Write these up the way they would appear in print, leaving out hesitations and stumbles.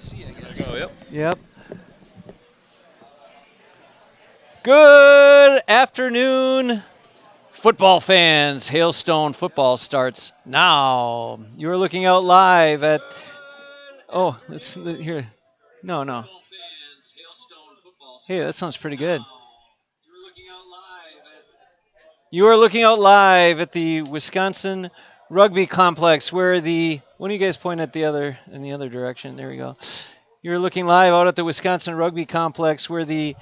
PC, I guess. Oh, yep. Yep. Good afternoon, football fans. Hailstone football starts now. You are looking out live at. Oh, let's here. No, no. Hey, that sounds pretty good. You are looking out live at the Wisconsin Rugby Complex, where the. When do you guys point at the other in the other direction? There we go. You're looking live out at the Wisconsin Rugby Complex, where the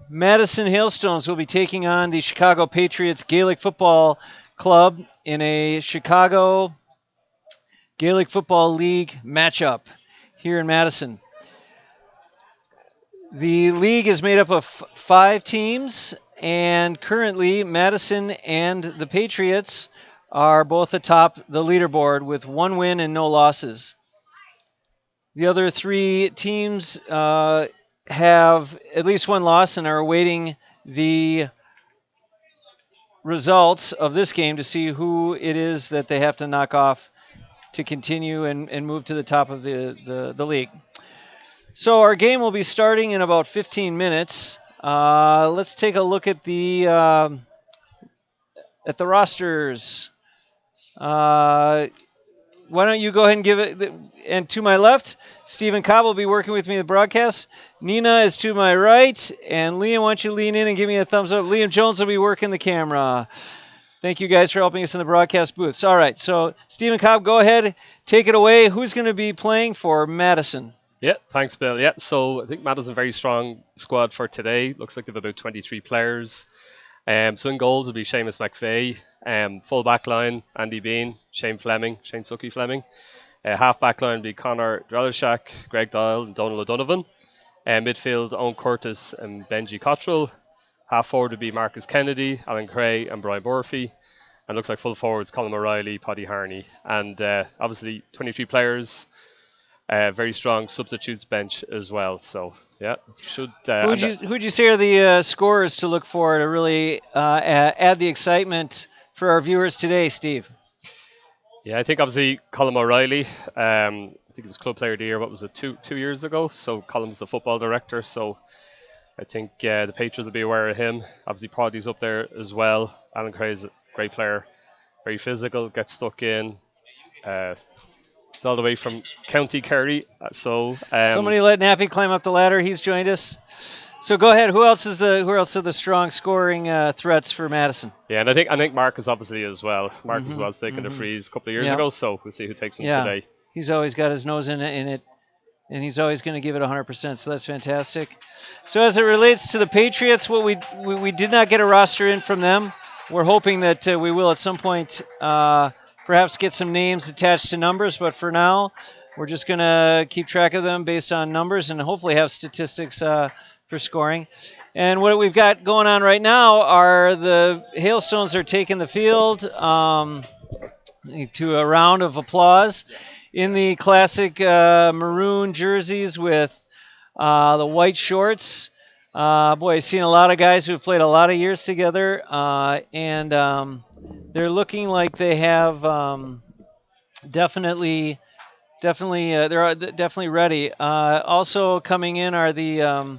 Madison Hailstones will be taking on the Chicago Patriots Gaelic Football Club in a Chicago Gaelic Football League matchup here in Madison. The league is made up of 5 teams, and currently Madison and the Patriots are both atop the leaderboard with 1 win and no losses. The other 3 teams have at least 1 loss and are awaiting the results of this game to see who it is that they have to knock off to continue and move to the top of the league. So our game will be starting in about 15 minutes. Let's take a look at the rosters. Why don't you go ahead and give it? And to my left, Stephen Cobbe will be working with me in the broadcast. Nina is to my right. And Liam, why don't you lean in and give me a thumbs up? Liam Jones will be working the camera. Thank you guys for helping us in the broadcast booths. All right, so Stephen Cobbe, go ahead, take it away. Who's going to be playing for Madison? Yeah, thanks, Bill. Yeah, so I think Madison very strong squad for today. Looks like they have about 23 players. So in goals will be Seamus McVeigh. Full back line, Andy Bean, Shane Sucky Fleming. Half back line will be Connor Drelishak, Greg Dial, and Donald O'Donovan. Midfield, Owen Curtis and Benji Cottrell. Half forward would be Marcus Kennedy, Alan Cray, and Brian Murphy. And looks like full forwards, Colin O'Reilly, Paddy Harney. And obviously 23 players. Very strong substitutes bench as well. So, yeah, should. Who'd you say are the scorers to look for to really add the excitement for our viewers today, Steve? Yeah, I think obviously Colin O'Reilly. I think he was Club Player of the Year. What was it, 2 years ago? So Colin's the football director. So I think the Patriots will be aware of him. Obviously, Proddy's up there as well. Alan Cray's a great player, very physical, gets stuck in. It's all the way from County Kerry. So somebody let Nappy climb up the ladder. He's joined us. So go ahead. Who else are the strong scoring threats for Madison? Yeah, and I think Marcus obviously as well. Marcus was taking the freeze a couple of years ago, so we'll see who takes him today. He's always got his nose in it, and he's always going to give it 100%. So that's fantastic. So as it relates to the Patriots, what we did not get a roster in from them. We're hoping that we will at some point. Perhaps get some names attached to numbers, but for now, we're just going to keep track of them based on numbers and hopefully have statistics for scoring. And what we've got going on right now are the Hailstones are taking the field to a round of applause in the classic maroon jerseys with the white shorts. Boy, I've seen a lot of guys who've played a lot of years together, and they're looking like they have definitely they're definitely ready. Also coming in are the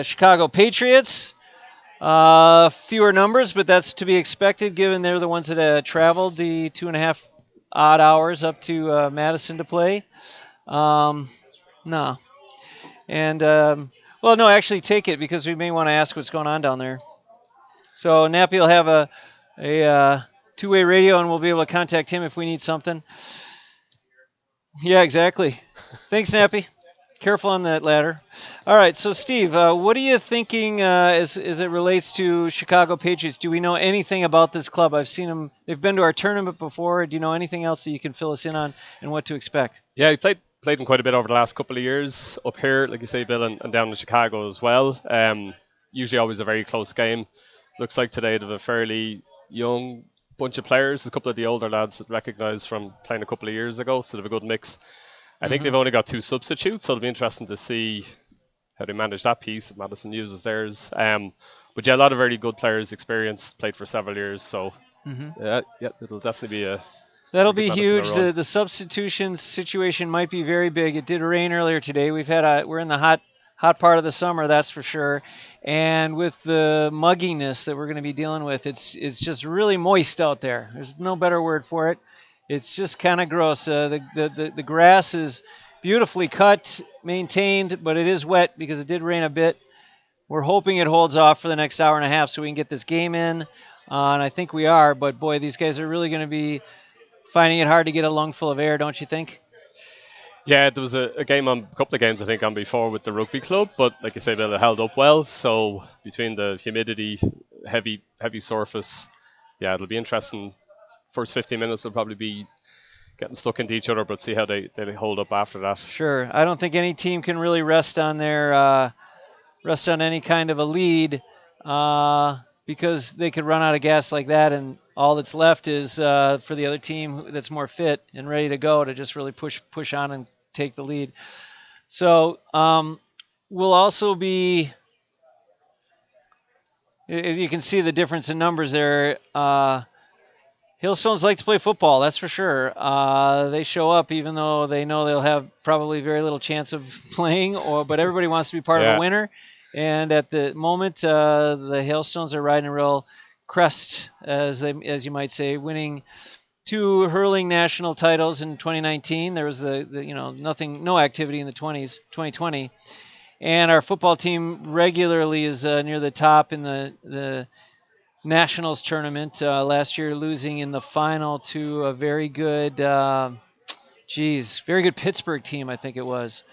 Chicago Patriots. Fewer numbers, but that's to be expected given they're the ones that traveled the 2.5 odd hours up to Madison to play. No. And, well, no, actually take it because we may want to ask what's going on down there. So Nappy will have a two-way radio and we'll be able to contact him if we need something. Yeah, exactly. Thanks, Nappy. Careful on that ladder. All right, so Steve, what are you thinking as it relates to Chicago Patriots? Do we know anything about this club? I've seen them. They've been to our tournament before. Do you know anything else that you can fill us in on and what to expect? Yeah, he played them quite a bit over the last couple of years up here, like you say, Bill, and down in Chicago as well. Usually always a very close game. Looks like today they have a fairly young bunch of players. A couple of the older lads that recognised from playing a couple of years ago, so they have a good mix. I think they've only got 2 substitutes, so it'll be interesting to see how they manage that piece if Madison uses theirs. But yeah, a lot of very good players, experienced, played for several years, so yeah, it'll definitely be a That'll to give be Madison a huge. run. The substitution situation might be very big. It did rain earlier today. We're in the hot part of the summer, that's for sure. And with the mugginess that we're going to be dealing with, it's just really moist out there. There's no better word for it. It's just kind of gross. The grass is beautifully cut, maintained, but it is wet because it did rain a bit. We're hoping it holds off for the next hour and a half so we can get this game in, and I think we are. But boy, these guys are really going to be finding it hard to get a lungful of air, don't you think? Yeah, there was a game on a couple of games I think on before with the rugby club, but like you say, Bill, it held up well. So between the humidity, heavy surface, yeah, it'll be interesting. First 15 minutes will probably be getting stuck into each other, but see how they hold up after that. Sure. I don't think any team can really rest on any kind of a lead because they could run out of gas like that, and all that's left is for the other team that's more fit and ready to go to just really push on and take the lead. So we'll also be, as you can see, the difference in numbers there. Hailstones like to play football, that's for sure. They show up even though they know they'll have probably very little chance of playing, but everybody wants to be part of a winner. And at the moment, the Hailstones are riding a real crest, as you might say, winning 2 hurling national titles in 2019. There was no activity in the 2020, and our football team regularly is near the top in the Nationals tournament. Last year, losing in the final to a very good, very good Pittsburgh team, I think it was.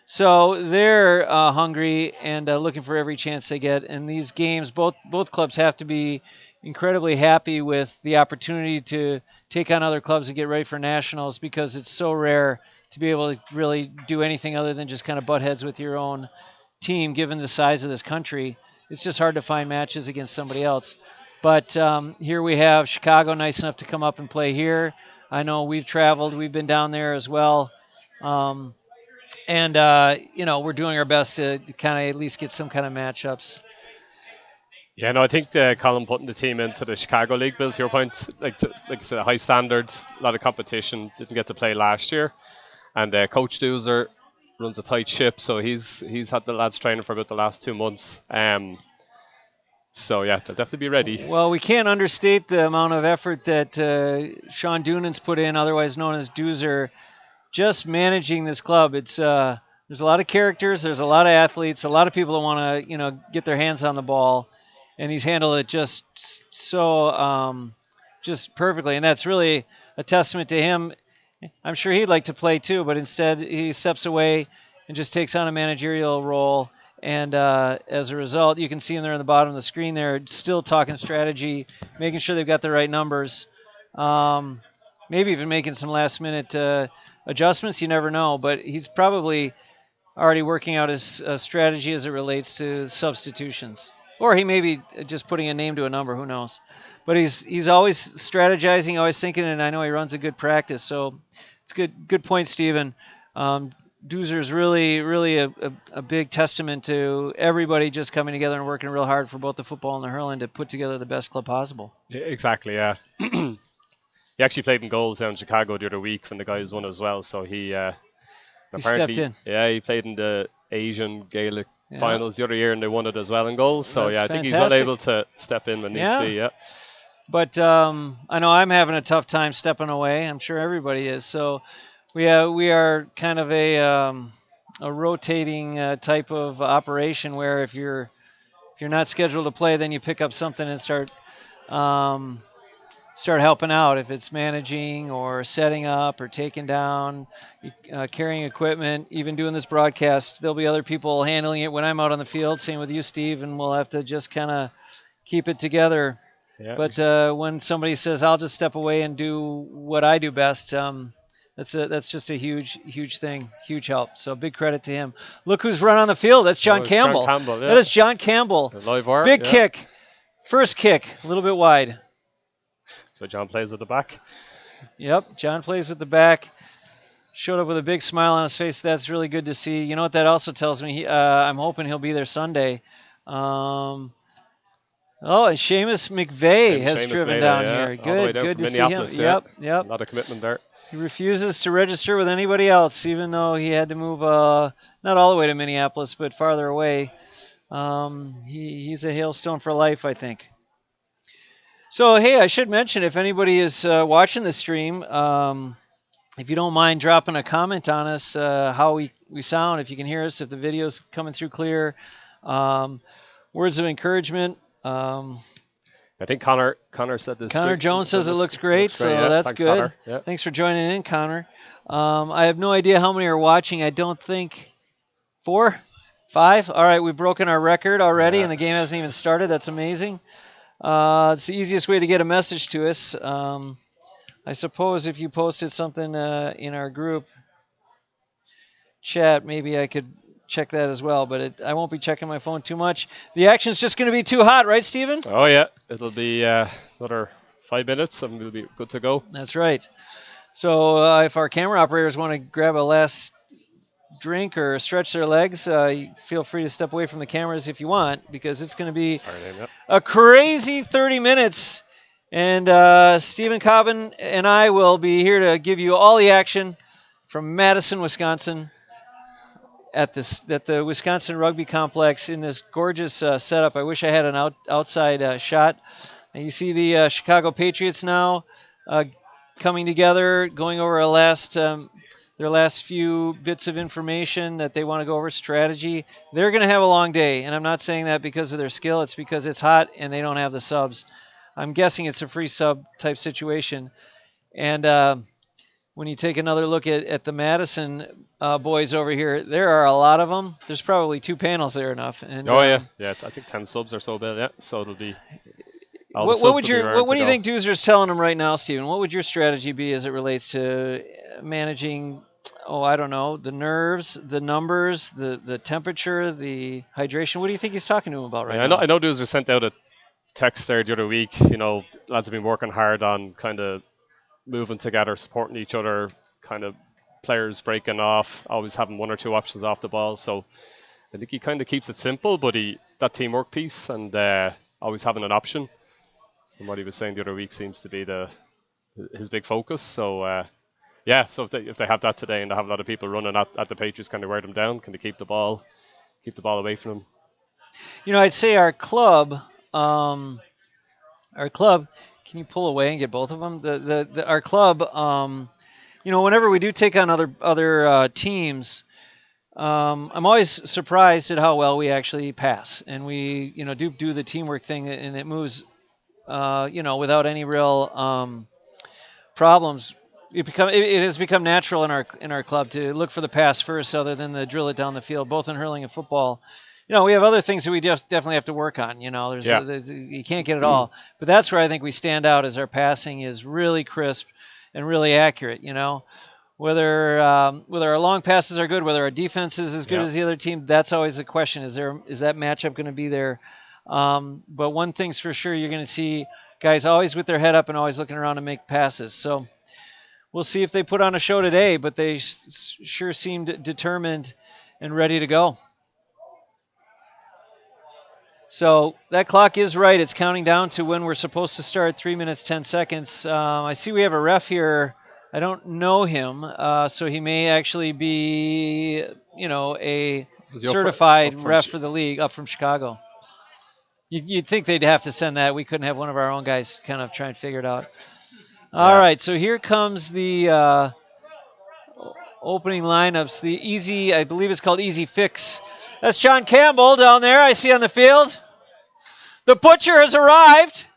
So they're hungry and looking for every chance they get. And these games, both clubs have to be incredibly happy with the opportunity to take on other clubs and get ready for nationals, because it's so rare to be able to really do anything other than just kind of butt heads with your own team, given the size of this country. It's just hard to find matches against somebody else. But here we have Chicago, nice enough to come up and play here. I know we've traveled. We've been down there as well. And we're doing our best to kind of at least get some kind of matchups. Yeah, no, I think Colin putting the team into the Chicago League, Bill, to your point, like I said, high standard, a lot of competition. Didn't get to play last year, and Coach Doozer runs a tight ship, so he's had the lads training for about the last 2 months. So yeah, they'll definitely be ready. Well, we can't understate the amount of effort that Sean Doonan's put in, otherwise known as Doozer, just managing this club. It's there's a lot of characters, there's a lot of athletes, a lot of people that want to get their hands on the ball, and he's handled it just so just perfectly, and that's really a testament to him. I'm sure he'd like to play too, but instead he steps away and just takes on a managerial role. And as a result, you can see him there on the bottom of the screen there, still talking strategy, making sure they've got the right numbers, maybe even making some last-minute adjustments. You never know, but he's probably already working out his strategy as it relates to substitutions. Or he may be just putting a name to a number, who knows. But he's always strategizing, always thinking, and I know he runs a good practice. So it's good point, Stephen. Doozer's really a big testament to everybody just coming together and working real hard for both the football and the hurling to put together the best club possible. Yeah, exactly, yeah. He actually played in goals down in Chicago the other week when the guys won as well, so he stepped in. Yeah, he played in the Asian Gaelic finals the other year, and they won it as well in goals. So That's I think fantastic. he's well able to step in when needs be. Yeah. But I know I'm having a tough time stepping away. I'm sure everybody is. So we are kind of a rotating type of operation where if you're not scheduled to play, then you pick up something and start helping out. If it's managing or setting up or taking down, carrying equipment, even doing this broadcast, there'll be other people handling it when I'm out on the field. Same with you, Steve, and we'll have to just kind of keep it together. Yeah, but when somebody says, I'll just step away and do what I do best, that's just a huge thing, huge help. So big credit to him. Look who's run on the field. That's John Campbell. John Campbell, yeah. That is John Campbell. Live wire, big kick. First kick, a little bit wide. So John plays at the back. Yep, John plays at the back. Showed up with a big smile on his face. That's really good to see. You know what that also tells me? I'm hoping he'll be there Sunday. Oh, and Seamus McVeigh has Seamus driven Maida, down yeah, here. all the way down Good from to see him. Minneapolis. Yeah, Yep. a lot of commitment there. He refuses to register with anybody else, even though he had to move not all the way to Minneapolis, but farther away. He's a hailstone for life, I think. So, hey, I should mention if anybody is watching the stream, if you don't mind dropping a comment on us, how we sound, if you can hear us, if the video's coming through clear, words of encouragement. I think Connor said this. Connor Jones says it looks great, so yeah. that's Thanks, good. Connor. Yeah. Thanks for joining in, Connor. I have no idea how many are watching. I don't think 4, 5. All right, we've broken our record already, and the game hasn't even started. That's amazing. It's the easiest way to get a message to us. I suppose if you posted something in our group chat, maybe I could check that as well, but I won't be checking my phone too much. The action's just going to be too hot, right, Stephen? Oh, yeah. It'll be another 5 minutes, and we'll be good to go. That's right. So if our camera operators want to grab a last drink or stretch their legs, feel free to step away from the cameras if you want, because it's going to be a crazy 30 minutes. And Stephen Cobbe and I will be here to give you all the action from Madison, Wisconsin, at the Wisconsin Rugby Complex in this gorgeous setup. I wish I had an outside shot. And you see the Chicago Patriots now coming together, going over their last few bits of information that they want to go over, strategy. They're going to have a long day, and I'm not saying that because of their skill. It's because it's hot and they don't have the subs. I'm guessing it's a free sub type situation. And when you take another look at the Madison boys over here, there are a lot of them. There's probably 2 panels there enough. And, yeah. I think 10 subs or so. Yeah, so it'll be. What do you think Doozer's telling them right now, Stephen? What would your strategy be as it relates to managing? Oh, I don't know, the nerves, the numbers, the temperature, the hydration. What do you think he's talking to him about right now? I know Doozer sent out a text there the other week. Lads have been working hard on kind of moving together, supporting each other, kind of players breaking off, always having 1 or 2 options off the ball. So I think he kind of keeps it simple, but that teamwork piece and always having an option. And what he was saying the other week seems to be his big focus. So so if they have that today and they have a lot of people running at the Patriots, can they wear them down? Can they keep the ball away from them? I'd say our club. Can you pull away and get both of them? Our club. Whenever we do take on other teams, I'm always surprised at how well we actually pass, and we do the teamwork thing, and it moves without any real problems. It has become natural in our club to look for the pass first, other than the drill it down the field, both in hurling and football. We have other things that we definitely have to work on. There's you can't get it all, but that's where I think we stand out, as our passing is really crisp and really accurate. Whether our long passes are good, whether our defense is as good as the other team, that's always the question. Is that matchup going to be there? But one thing's for sure, you're going to see guys always with their head up and always looking around to make passes. So we'll see if they put on a show today, but they sure seemed determined and ready to go. So that clock is right. It's counting down to when we're supposed to start, 3 minutes, 10 seconds. I see we have a ref here. I don't know him, so he may actually be, a certified ref for the league up from Chicago. You'd think they'd have to send that. We couldn't have one of our own guys kind of try and figure it out. All right, so here comes the opening lineups. The easy, I believe it's called Easy Fix. That's John Campbell down there I see on the field. The butcher has arrived.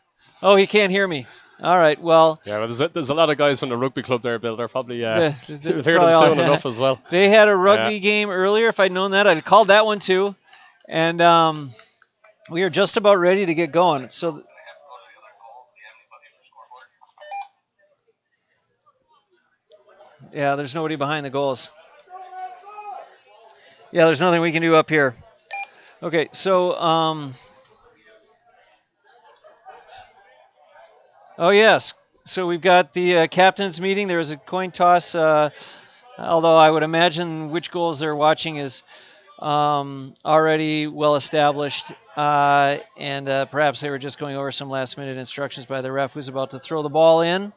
Oh, he can't hear me. All right, well. Yeah, well, there's a lot of guys from the rugby club there, Bill. They're probably hear them soon enough as well. They had a rugby game earlier. If I'd known that, I'd called that one too. And we are just about ready to get going. So. Yeah, there's nobody behind the goals. Yeah, there's nothing we can do up here. Okay, so oh yes, so we've got the captain's meeting. There was a coin toss, although I would imagine which goals they're watching is already well established, and perhaps they were just going over some last-minute instructions by the ref who's about to throw the ball in.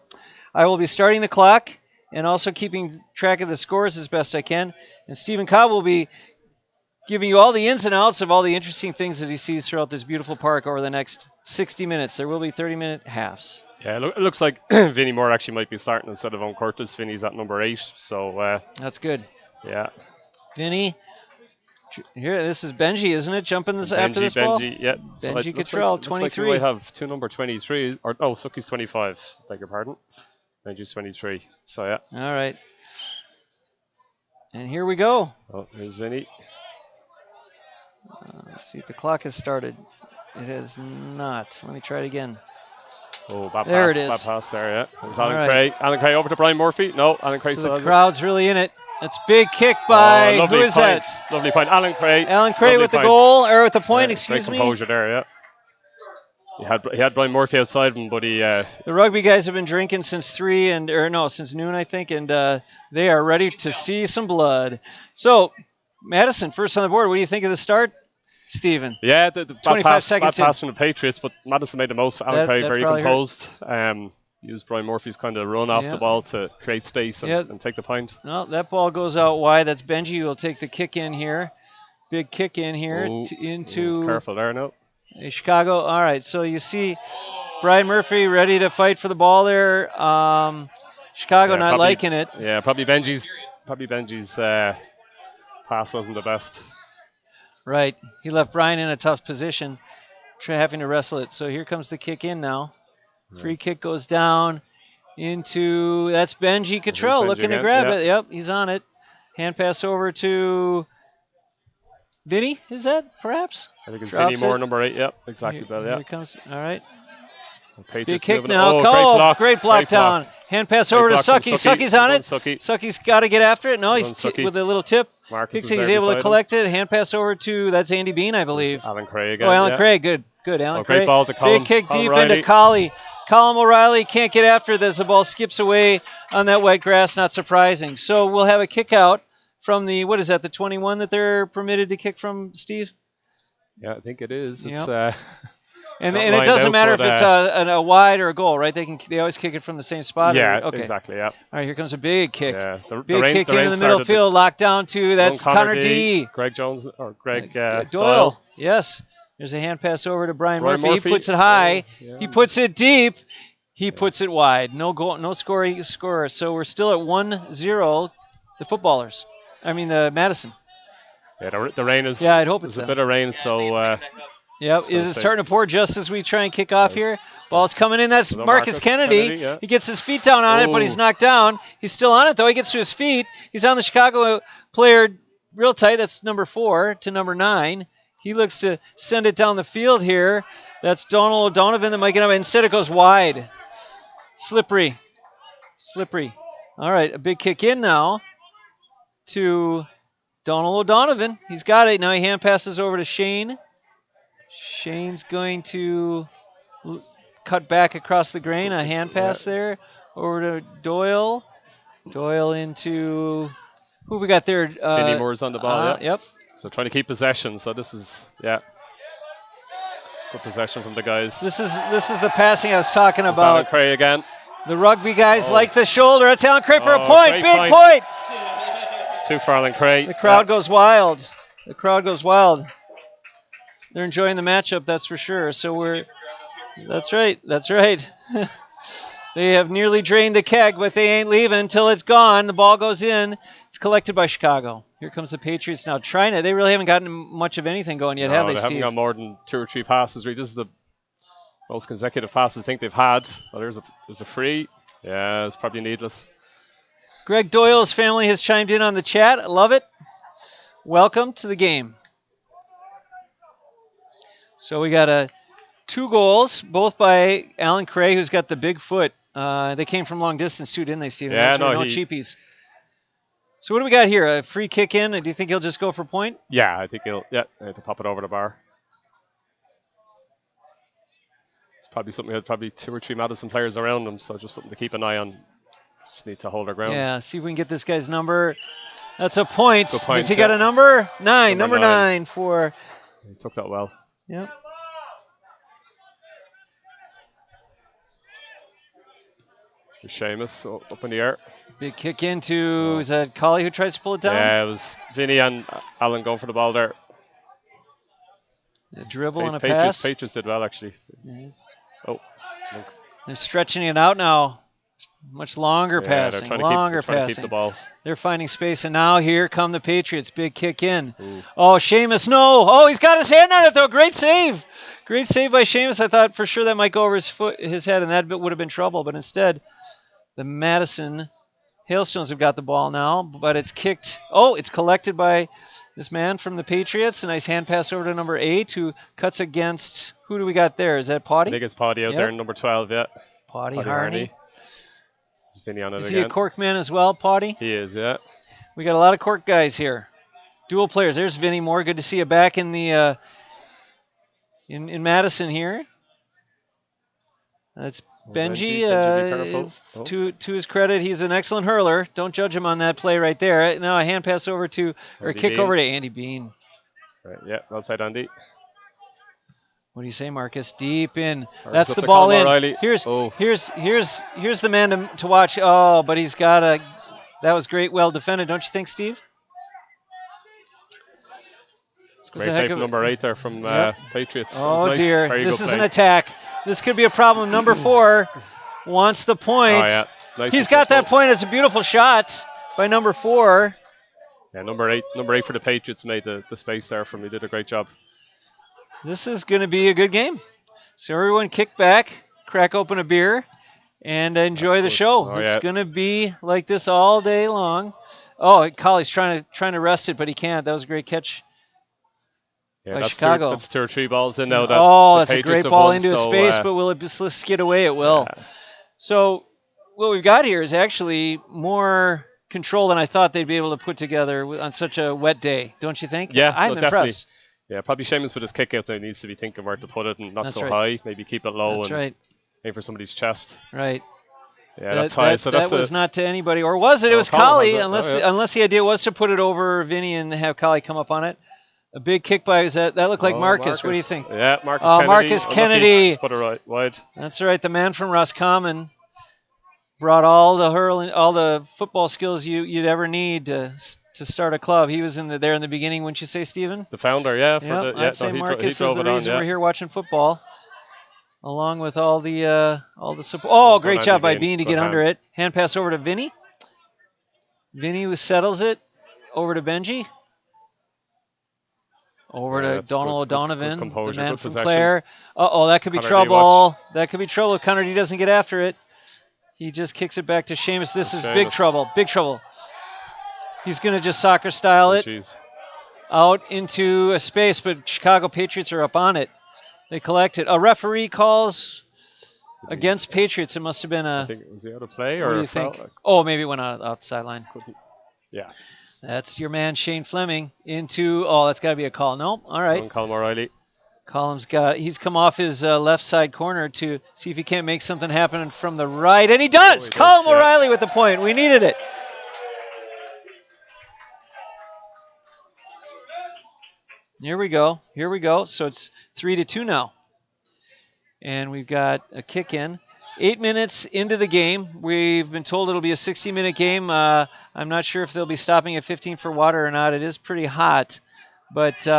I will be starting the clock and also keeping track of the scores as best I can. And Stephen Cobbe will be giving you all the ins and outs of all the interesting things that he sees throughout this beautiful park over the next 60 minutes. There will be 30-minute halves. Yeah, it looks like Vinnie Moore actually might be starting instead of Owen Curtis. Vinny's at number 8, so that's good. Yeah. Vinny. Here, this is Benji, isn't it? Jumping this after this ball? Yeah. Benji Cottrell, 23. Looks like we might have two number 23, or no, Sucky's 25. Beg your pardon. Benji's 23. So yeah. All right. And here we go. Oh, here's Vinny. Let's see if the clock has started. It has not. Let me try it again. Oh, bad there pass. It is. Bad pass there, yeah. There's Alan Cray. Alan Cray over to Brian Murphy. No, Alan Cray so still the has crowd's really in it. That's big kick by, who is point. that? Lovely point. Alan Cray. Alan Cray with the goal, or with the point, yeah, excuse me. Great composure there, yeah. He had Brian Murphy outside him, but he... The rugby guys have been drinking since since noon, I think, and they are ready to see some blood. So, Madison, first on the board. What do you think of the start, Stephen? Yeah, the 25 seconds bad pass from the Patriots, but Madison made the most. Alan Cray very composed. Used Brian Murphy's kind of run off the ball to create space and take the point. No, that ball goes out wide. That's Benji who will take the kick in here. Big kick in here into... careful there, no. Chicago. All right, so you see Brian Murphy ready to fight for the ball there. Chicago not liking it. Yeah, probably Benji's pass wasn't the best. Right. He left Brian in a tough position, having to wrestle it. So here comes the kick in now. Free kick goes down into, that's Benji Cottrell looking to grab it. Yep, he's on it. Hand pass over to Vinny, is that perhaps? I think it's Vinny Moore, number 8. Yep, exactly. Here it comes. All right. Big kick now. Great block down. Hand pass over to Sucky. Sucky's on it. Sucky's got to get after it. No, he's with a little tip. He's able to collect it. Hand pass over to, that's Andy Bean, I believe. Alan Cray again. Oh, Alan Cray. Good. Alan Cray. Great ball to Colin. Big kick deep into Collie. Colin O'Reilly can't get after it as the ball skips away on that wet grass. Not surprising. So we'll have a kick out from the, what is that, the 21 that they're permitted to kick from, Steve? Yeah, I think it is. Yep. It's and it doesn't matter if it's a wide or a goal, right? They always kick it from the same spot. Yeah, okay. Exactly. Yeah. All right, here comes a big kick. Yeah, big kick into the middle field, locked down to, that's Connor D. Greg Jones or Greg Doyle. Yes. There's a hand pass over to Brian Murphy. He puts it high. He puts it deep. He puts it wide. No goal, no score. So we're still at 1-0. The footballers. I mean the Madison. Yeah, the rain is. Yeah, I'd hope it's a bit of rain. So. Yep. Is it starting to pour just as we try and kick off here? Ball's coming in. That's Marcus Kennedy. He gets his feet down on it, but he's knocked down. He's still on it, though. He gets to his feet. He's on the Chicago player real tight. That's number 4 to number 9. He looks to send it down the field here. That's Donald O'Donovan that might get up. Instead, it goes wide. Slippery. All right, a big kick in now to Donald O'Donovan. He's got it. Now he hand passes over to Shane. Shane's going to cut back across the grain. A hand pass there over to Doyle. Doyle into, who have we got there? Vinny Moore's on the ball. Yep. So trying to keep possession. So this is, good possession from the guys. This is the passing I was talking about. Alan Cray again. The rugby guys like the shoulder. It's Alan Cray for a point. Big point. It's too far, Alan Cray. The crowd goes wild. They're enjoying the matchup, that's for sure. So that's right. They have nearly drained the keg, but they ain't leaving until it's gone. The ball goes in. It's collected by Chicago. Here comes the Patriots now trying it. They really haven't gotten much of anything going yet, have they, Steve? They haven't got more than 2 or 3 passes. This is the most consecutive passes I think they've had. Well, there's a free. Yeah, it's probably needless. Greg Doyle's family has chimed in on the chat. I love it. Welcome to the game. So we got 2 goals, both by Alan Cray, who's got the big foot. They came from long distance too, didn't they, Stephen? Yeah, no cheapies. So what do we got here? A free kick in? Do you think he'll just go for point? Yeah, I think he'll. Yeah, I have to pop it over the bar. It's probably something that probably 2 or 3 Madison players around him, so just something to keep an eye on. Just need to hold our ground. Yeah, see if we can get this guy's number. That's a point. Good point, Has he got yeah. a number? 9. Number Number 9 for. He took that well. Yep. Seamus up in the air. Big kick into. Is that Collie who tries to pull it down? Yeah, it was Vinny and Alan going for the ball there. A dribble and a pass. Patriots did well, actually. Yeah. Oh. They're stretching it out now. Much longer passing. They're Longer trying passing. to keep the ball. They're finding space, and now here come the Patriots. Big kick in. Ooh. Oh, Seamus, no. Oh, he's got his hand on it, though. Great save. Great save by Seamus. I thought for sure that might go over his head, and that would have been trouble. But instead, the Madison Hailstones have got the ball now, but it's kicked. Oh, it's collected by this man from the Patriots. A nice hand pass over to number 8, who cuts against. Who do we got there? Is that Potty? I think it's Potty out there, number 12, yeah. Potty Harney. Is Vinny on it Is again? he a Cork man as well, Potty? He is, yeah. We got a lot of Cork guys here. Dual players. There's Vinny Moore. Good to see you back in the in Madison here. That's Benji. To his credit, he's an excellent hurler. Don't judge him on that play right there. Now a hand pass over to, or a kick over to Andy Bean. Right, yeah, well played, Andy. What do you say, Marcus? Deep in. That's the ball in. O'Reilly. Here's the man to watch. Oh, but he's got a. That was great, well defended, don't you think, Steve? Great play from number 8 there from Patriots. Oh, nice. dear. Very This good is play. an attack. This could be a problem. Number 4 wants the point. Oh, yeah. Nice. He's got that point. It's a beautiful shot by number 4. Yeah, number 8 for the Patriots made the space there for me. Did a great job. This is going to be a good game. So everyone kick back, crack open a beer, and enjoy the show. It's going to be like this all day long. Oh, Colley's trying to rest it, but he can't. That was a great catch. Yeah, by Chicago. That's 2 or 3 balls in now. That's a great ball into a space, but will it skid away? It will. Yeah. So what we've got here is actually more control than I thought they'd be able to put together on such a wet day. Don't you think? Yeah, I'm impressed. Yeah, probably Seamus with his kickouts now needs to be thinking where to put it and not high. Maybe keep it low aim for somebody's chest. Right. Yeah, that's high. So that was not to anybody, or was it? It was Collie, unless the idea was to put it over Vinny and have Collie come up on it. A big kick by that looked like Marcus. What do you think? Yeah, Marcus Kennedy. Marcus Kennedy. Just put it right wide. That's right. The man from Roscommon brought all the hurling, all the football skills you'd ever need to start a club. He was there in the beginning, wouldn't you say, Stephen? The founder, yeah. I'd say Marcus is the reason we're here watching football, along with all the support. Oh, great job by Bean to get under it. Hand pass over to Vinny. Vinny settles it over to Benji. Over to Donald O'Donovan, the man from Clare. That could be trouble. That could be trouble if Conrad doesn't get after it. He just kicks it back to Seamus. This is big trouble. Big trouble. He's going to just soccer style it out into a space, but Chicago Patriots are up on it. They collect it. A referee calls against Patriots. It must have been a. I think was he out of play or? What do you think? Oh, maybe it went out the sideline. Yeah. That's your man Shane Fleming into. That's got to be a call. No, all right. Colm O'Reilly. He's come off his left side corner to see if he can't make something happen from the right, and he does. Colm O'Reilly with the point. We needed it. Here we go. So it's 3-2 now, and we've got a kick in. 8 minutes into the game. We've been told it'll be a 60-minute game. I'm not sure if they'll be stopping at 15 for water or not. It is pretty hot. But, he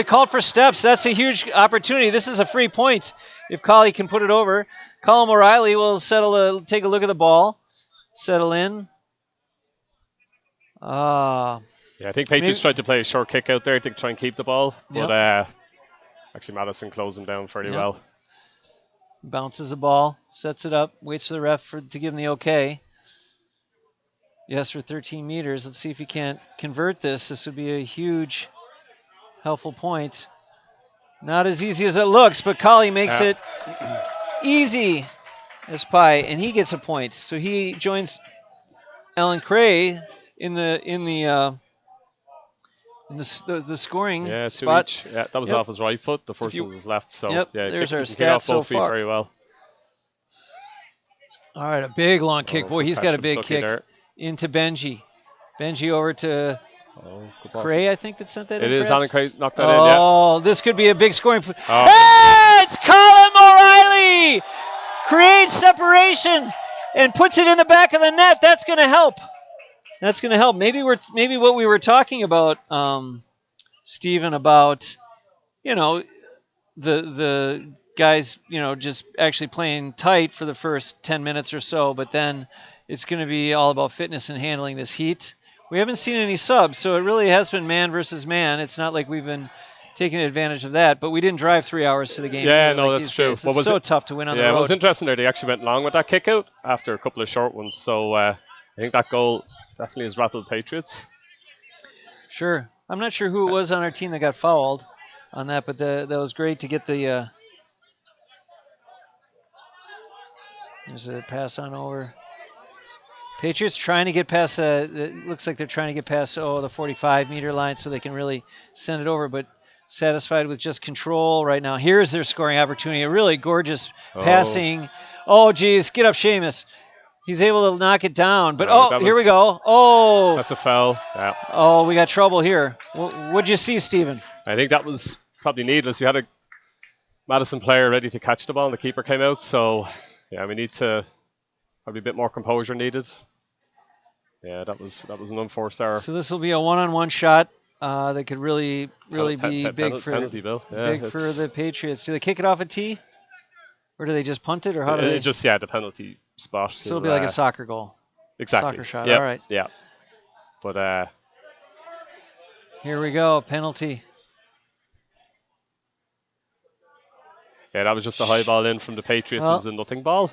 called for steps. That's a huge opportunity. This is a free point if Collie can put it over. Colm O'Reilly will take a look at the ball, settle in. I think Patriots tried to play a short kick out there to try and keep the ball. But actually Madison closed him down fairly well. Bounces the ball, sets it up, waits for the ref to give him the okay. Yes, for 13 meters. Let's see if he can't convert this. This would be a huge, helpful point. Not as easy as it looks, but Collie makes it easy as pie, and he gets a point. So he joins Alan Cray in the scoring spot. Each. Yeah, that was off his right foot. The first one was his left. So there's our stats so far. Very well. All right, a big long kick. Boy, he's got a big kick there. Into Benji. Benji over to Good ball. Cray, I think, that sent that in. It is perhaps? Alan Cray knocked that in, yeah. Oh, this could be a big scoring. Hey, it's Colin O'Reilly! Creates separation and puts it in the back of the net. That's going to help. That's going to help. Maybe what we were talking about, Stephen, about, the guys, just actually playing tight for the first 10 minutes or so, but then it's going to be all about fitness and handling this heat. We haven't seen any subs, so it really has been man versus man. It's not like we've been taking advantage of that, but we didn't drive 3 hours to the game. Yeah, no, that's true. It's so tough to win on the road. Yeah, it was interesting there. They actually went long with that kick out after a couple of short ones, so I think that goal definitely has rattled Patriots. Sure. I'm not sure who it was on our team that got fouled on that, but that was great to get the... there's a pass on over. Patriots trying to get past, it looks like they're trying to get past, the 45-meter line so they can really send it over, but satisfied with just control right now. Here's their scoring opportunity. A really gorgeous passing. Oh, geez. Get up, Seamus. He's able to knock it down. But, here we go. Oh. That's a foul. Yeah. Oh, we got trouble here. What'd you see, Stephen? I think that was probably needless. We had a Madison player ready to catch the ball, and the keeper came out. So, yeah, we need to probably a bit more composure needed. Yeah, that was an unforced error. So this will be a one-on-one shot that could really be big for penalty, Bill. Yeah, big for the Patriots. Do they kick it off a tee, or do they just punt it, or how do they? Just the penalty spot. So it'll be like a soccer goal. Exactly. Soccer shot. Yep. All right. Yeah. But here we go. Penalty. Yeah, that was just a high ball in from the Patriots. It was a nothing ball.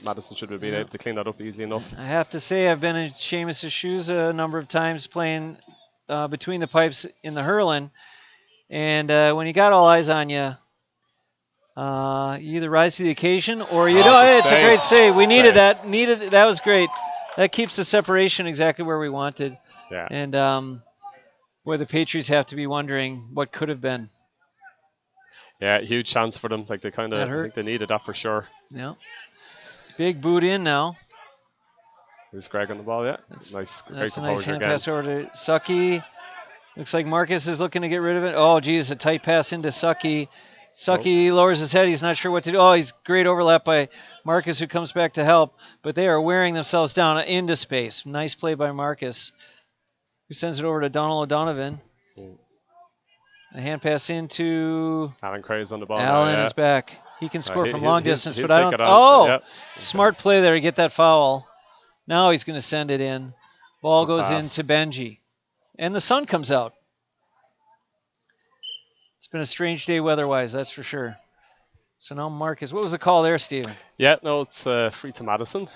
Madison should have been able to clean that up easily enough. I have to say, I've been in Seamus' shoes a number of times playing between the pipes in the hurling, and when you got all eyes on you, you either rise to the occasion or you don't. It's a great save. We needed that. That was great. That keeps the separation exactly where we wanted. Yeah. And where the Patriots have to be wondering what could have been. Yeah, huge chance for them. Like I think they needed that for sure. Yeah. Big boot in now. There's Greg on the ball, yeah. That's a nice hand pass over to Sucky. Looks like Marcus is looking to get rid of it. Oh, geez, a tight pass into Sucky. Sucky lowers his head. He's not sure what to do. Oh, he's great overlap by Marcus, who comes back to help. But they are wearing themselves down into space. Nice play by Marcus, who sends it over to Donald O'Donovan. A hand pass into... Alan Cray's on the ball. Alan is back. He can score from long distance, but I don't... Smart play there to get that foul. Now he's going to send it in. Ball goes into Benji. And the sun comes out. It's been a strange day weather-wise, that's for sure. So now Marcus. What was the call there, Steve? Yeah, no, it's free to Madison.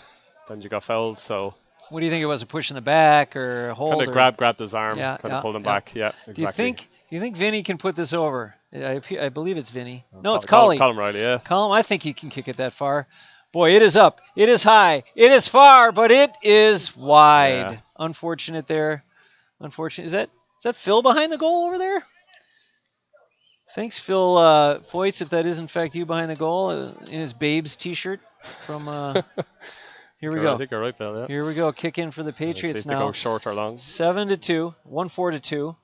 Benji got fouled, so... What do you think it was? A push in the back or a hold? Kind of grabbed his arm, pulled him back. Yeah, exactly. Do you think Vinny can put this over? I believe it's Vinny. No, it's Colin. Collie. Colin Riley, yeah. Colin, I think he can kick it that far. Boy, it is up. It is high. It is far, but it is wide. Yeah. Unfortunate there. Unfortunate. Is that Phil behind the goal over there? Thanks, Phil Foyts, if that is in fact you behind the goal in his Babes T-shirt from. Here we go. I think you're right, Bill. Yeah. Here we go. Kick in for the Patriots now. Go short or long. 7-2. 1-4-2.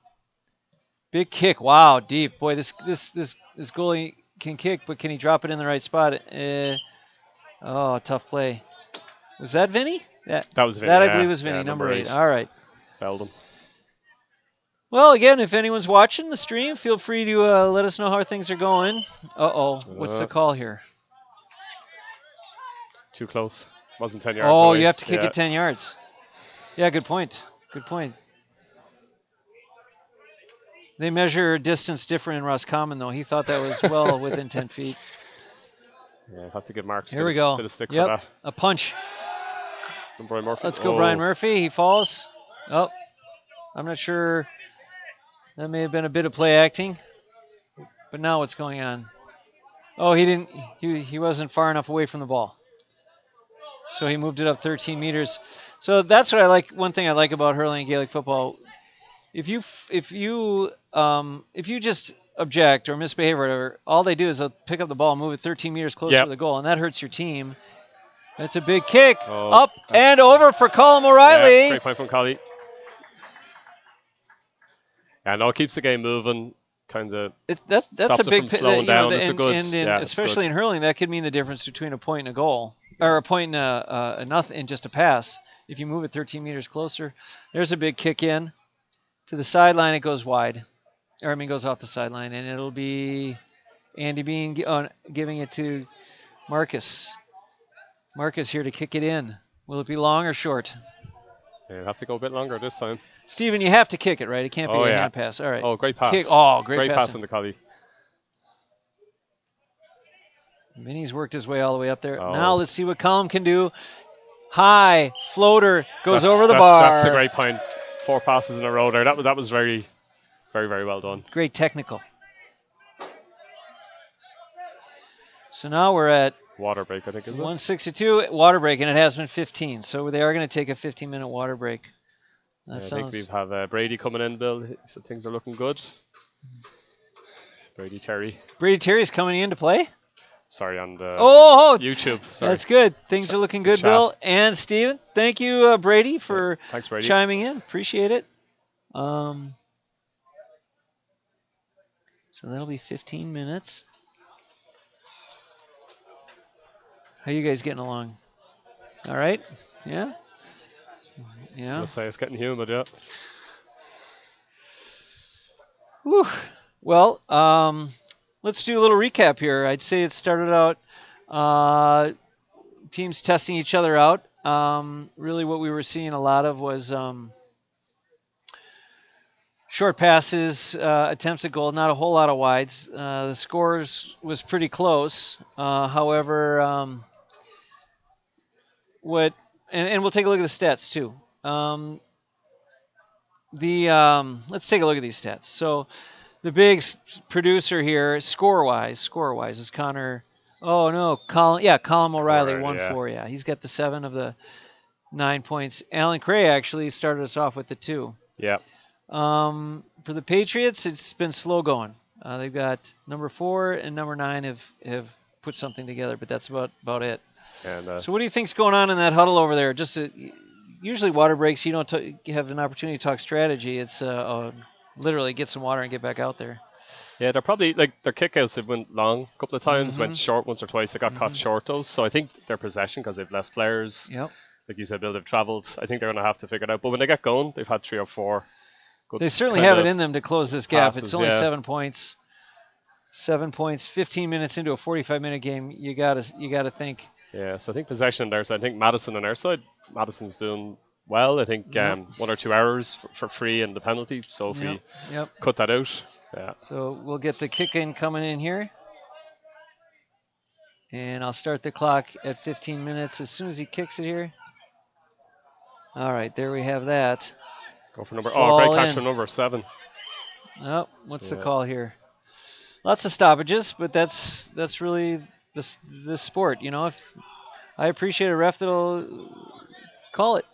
Big kick. Wow, deep. Boy, this goalie can kick, but can he drop it in the right spot? Tough play. Was that Vinny? That was Vinny. That I believe was Vinny, number 8. All right. Fouled him. Well, again, if anyone's watching the stream, feel free to let us know how things are going. What's the call here? Too close. Wasn't 10 yards away. You have to kick it 10 yards. Yeah, good point. Good point. They measure distance different in Roscommon, though. He thought that was well within 10 feet. Yeah, I'll have to give Marks Here we go. A bit of stick for that. A punch. From Brian Murphy. Let's go, Brian Murphy. He falls. Oh, I'm not sure. That may have been a bit of play acting. But now what's going on? Oh, he didn't. He wasn't far enough away from the ball. So he moved it up 13 meters. So that's what I like. One thing I like about hurling and Gaelic football. If you just object or misbehave or whatever, all they do is they'll pick up the ball and move it 13 meters closer to the goal, and that hurts your team. That's a big kick. Up and over for Colin O'Reilly. Yeah, great point from Collie. And it keeps the game moving. Kind of That's stops a it big from slowing down. It's a good, and yeah, it's especially good. in hurling, that could mean the difference between a point and a goal, or a point and a nothing, and just a pass. If you move it 13 meters closer, there's a big kick in to the sideline. It goes wide, or goes off the sideline, and it'll be Andy Bean giving it to Marcus. Marcus here to kick it in. Will it be long or short? Yeah, have to go a bit longer this time. Stephen, you have to kick it, right? It can't be Oh a yeah. hand pass. All right. Oh, great pass. Kick. Oh, great pass on the collie. Vinny's worked his way all the way up there. Oh. Now let's see what Colm can do. High floater goes over the bar. That's a great point. 4 passes in a row there. That was very, very, very well done. Great technical. So now we're at water break, I think, is it? 162 water break, and it has been 15. So they are going to take a 15-minute water break. I think we have Brady coming in, Bill. So things are looking good. Brady Terry's coming in to play? Sorry, on the YouTube. Sorry. That's good. Things are looking good, Bill and Steven. Thank you, Brady, for Thanks, Brady. chiming in. Appreciate it. So that'll be 15 minutes. How you guys getting along? All right? Yeah? I was going to say it's getting humid, yeah. Whew. Well, let's do a little recap here. I'd say it started out teams testing each other out. Really what we were seeing a lot of was short passes, attempts at goal, not a whole lot of wides. The scores was pretty close. However, and we'll take a look at the stats too. Let's take a look at these stats. So the big producer here, score-wise, is Connor. Oh no, Colin O'Reilly, 1-4. Yeah, he's got the 7 of the 9 points. Alan Cray actually started us off with the 2. Yeah. For the Patriots, it's been slow going. They've got number 4 and number 9 have put something together, but that's about it. And, so what do you think's going on in that huddle over there? Usually water breaks, you don't have an opportunity to talk strategy. It's literally get some water and get back out there. Yeah, they're probably, like, their kickouts have went long a couple of times, went short once or twice. They got caught short, though. So I think their possession, because they've less players, like you said, Bill, they've travelled. I think they're going to have to figure it out. But when they get going, they've had 3 or 4. They certainly have it in them to close this gap. Passes, it's only 7 points. 7 points, 15 minutes into a 45-minute game. You gotta think. Yeah, so I think possession on their side. I think Madison on their side. Madison's doing well. I think 1 or 2 hours for free and the penalty. So if we cut that out, yeah. So we'll get the kick in coming in here. And I'll start the clock at 15 minutes as soon as he kicks it here. All right, there we have that. Go for number. Oh, great catch for number 7. Oh, what's the call here? Lots of stoppages, but that's really this sport. You know, if I appreciate a ref that'll call it.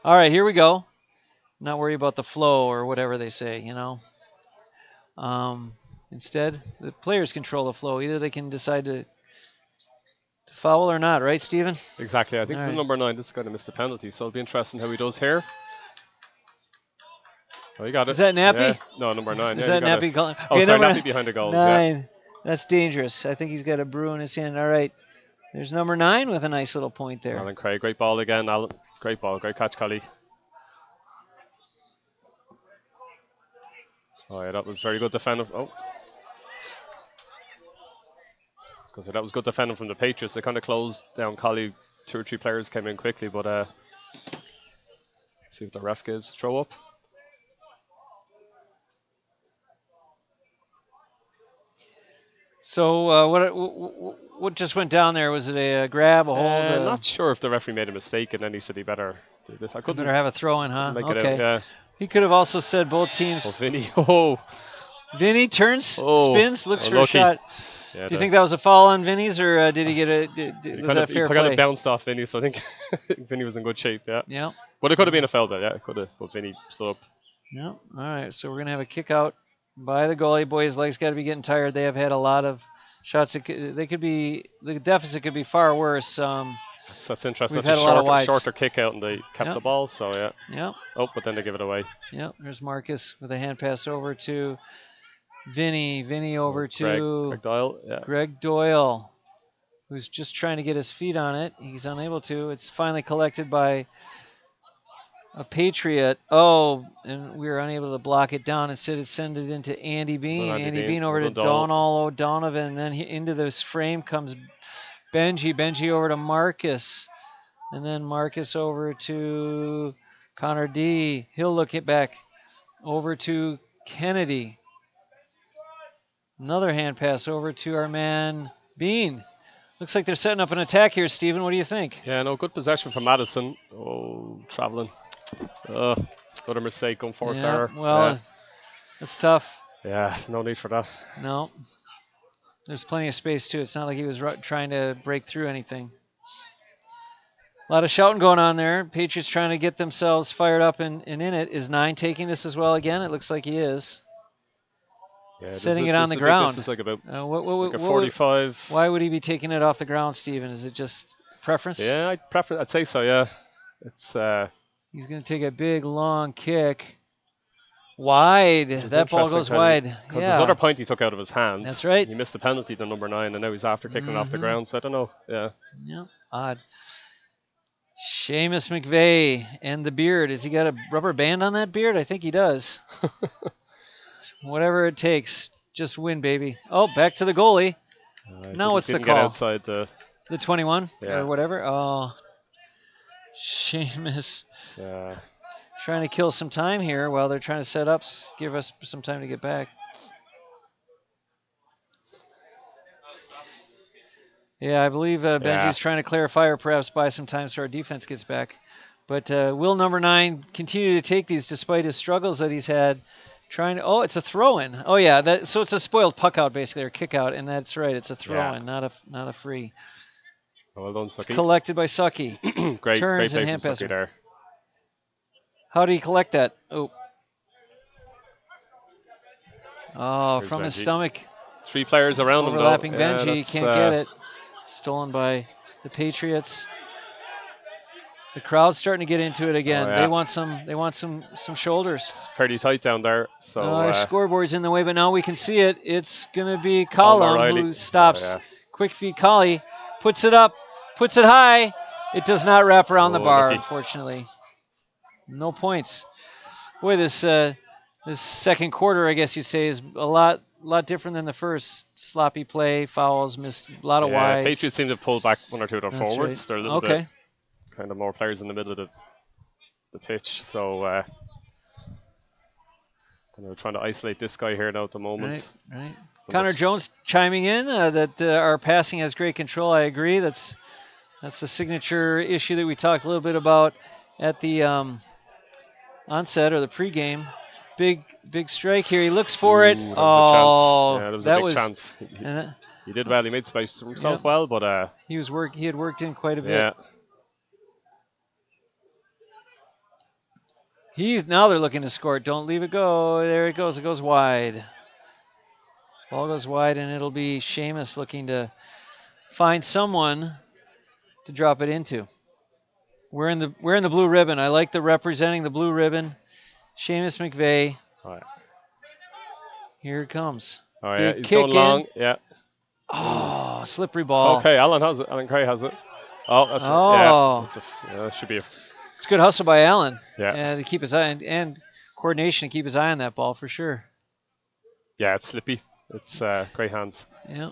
All right, here we go. Not worry about the flow or whatever they say. You know. Instead, the players control the flow. Either they can decide to foul or not, right, Stephen? Exactly. I think this is number 9. This is going to miss the penalty, so it'll be interesting how he does here. Oh, you got it. Is that Nappy? Yeah. No, number 9. Is that Nappy? Oh, sorry, Nappy behind the goals. 9. Yeah. That's dangerous. I think he's got a brew in his hand. All right. There's number 9 with a nice little point there. Alan Craig, great ball again. Alan, great ball, great catch, Collie. Oh yeah, that was very good defending. Oh, I was going to say that was good defending from the Patriots. They kind of closed down Collie. 2 or 3 players came in quickly, but see what the ref gives. Throw up. So what just went down there? Was it a grab, a hold? I'm not sure if the referee made a mistake, and then he said he better do this. I couldn't. Better have a throw in, huh? Okay. Yeah. He could have also said both teams. Oh, Vinny. Oh. Vinny turns, spins, looks for a shot. Yeah, do you think that was a foul on Vinny's, or did he get a? Was that fair play? He kind of bounced off Vinny, so I think Vinny was in good shape. Yeah. Yeah. But it could have been a foul, though. Yeah, it could have. But Vinny stood up. Yeah. All right. So we're gonna have a kick out by the goalie. Boy, his legs got to be getting tired. They have had a lot of shots. The deficit could be far worse. That's interesting. We've That's had a lot of a wides. shorter kick out, and they kept the ball. So yeah. Yep. Oh, but then they give it away. Yep. There's Marcus with a hand pass over to Vinny. Vinny over to Greg Doyle. Yeah. Greg Doyle, who's just trying to get his feet on it. He's unable to. It's finally collected by a Patriot. Oh, and we were unable to block it down. Instead, it sent it into Andy Bean. Andy Bean over to Donald O'Donovan. Then into this frame comes Benji. Benji over to Marcus. And then Marcus over to Connor D. He'll look it back over to Kennedy. Another hand pass over to our man Bean. Looks like they're setting up an attack here, Stephen. What do you think? Yeah, no, good possession from Madison. Oh, traveling. Another mistake, unforced error. Well, that's tough. Yeah, no need for that. No. There's plenty of space, too. It's not like he was trying to break through anything. A lot of shouting going on there. Patriots trying to get themselves fired up and in it. Is 9 taking this as well again? It looks like he is. Yeah, setting it on the ground. This is like about like a 45. Why would he be taking it off the ground, Stephen? Is it just preference? Yeah, I'd say so, yeah. It's he's going to take a big, long kick. Wide. That ball goes wide. Because his other point he took out of his hands. That's right. He missed the penalty to number 9, and now he's after kicking it off the ground, so I don't know. Yeah. Yeah, odd. Seamus McVeigh and the beard. Has he got a rubber band on that beard? I think he does. Whatever it takes. Just win, baby. Oh, back to the goalie. Now what's the call? Get outside the 21 or whatever. Oh, Seamus. Trying to kill some time here while they're trying to set up. Give us some time to get back. Yeah, I believe Benji's trying to clarify or perhaps buy some time so our defense gets back. But will number 9 continue to take these despite his struggles that he's had? It's a throw-in. Oh, yeah. So it's a spoiled puck out, basically, or kick out. And that's right. It's a throw-in, not a free. Well done, Sucky. It's collected by Sucky. great Turns play and hand from passer. Sucky there. How did he collect that? Oh, Here's from Benji. His stomach. 3 players around him, though. Overlapping Benji. Can't get it. Stolen by the Patriots. The crowd's starting to get into it again. They want some shoulders. It's fairly tight down there. So our scoreboard's in the way, but now we can see it. It's gonna be Collum who stops. Quick feet Collie puts it up, puts it high. It does not wrap around the bar, unfortunately. No points. Boy, this second quarter, I guess you'd say, is a lot different than the first. Sloppy play, fouls, missed a lot of wides. Patriots seem to have pulled back 1 or 2 of their forwards. Right. They're a little bit kind of more players in the middle of the pitch. So they're trying to isolate this guy here now at the moment. Right. Connor Jones chiming in that our passing has great control. I agree. That's the signature issue that we talked a little bit about at the onset or the pregame. Big strike here. He looks for it. That was a big chance. He did well. He made space for himself well, but he had worked in quite a bit. Yeah. Now they're looking to score it. Don't leave it go. There it goes. It goes wide. Ball goes wide, and it'll be Seamus looking to find someone to drop it into. We're in the blue ribbon. I like the representing the blue ribbon. Seamus McVeigh. All right. Here it comes. Oh yeah, he's going long. Yeah. Oh, slippery ball. Okay, Alan has it. Alan Cray has it. Oh, that's that should be a. It's good hustle by Alan. Yeah. To keep his eye and coordination to keep his eye on that ball for sure. Yeah, it's slippy. It's great hands. Yeah.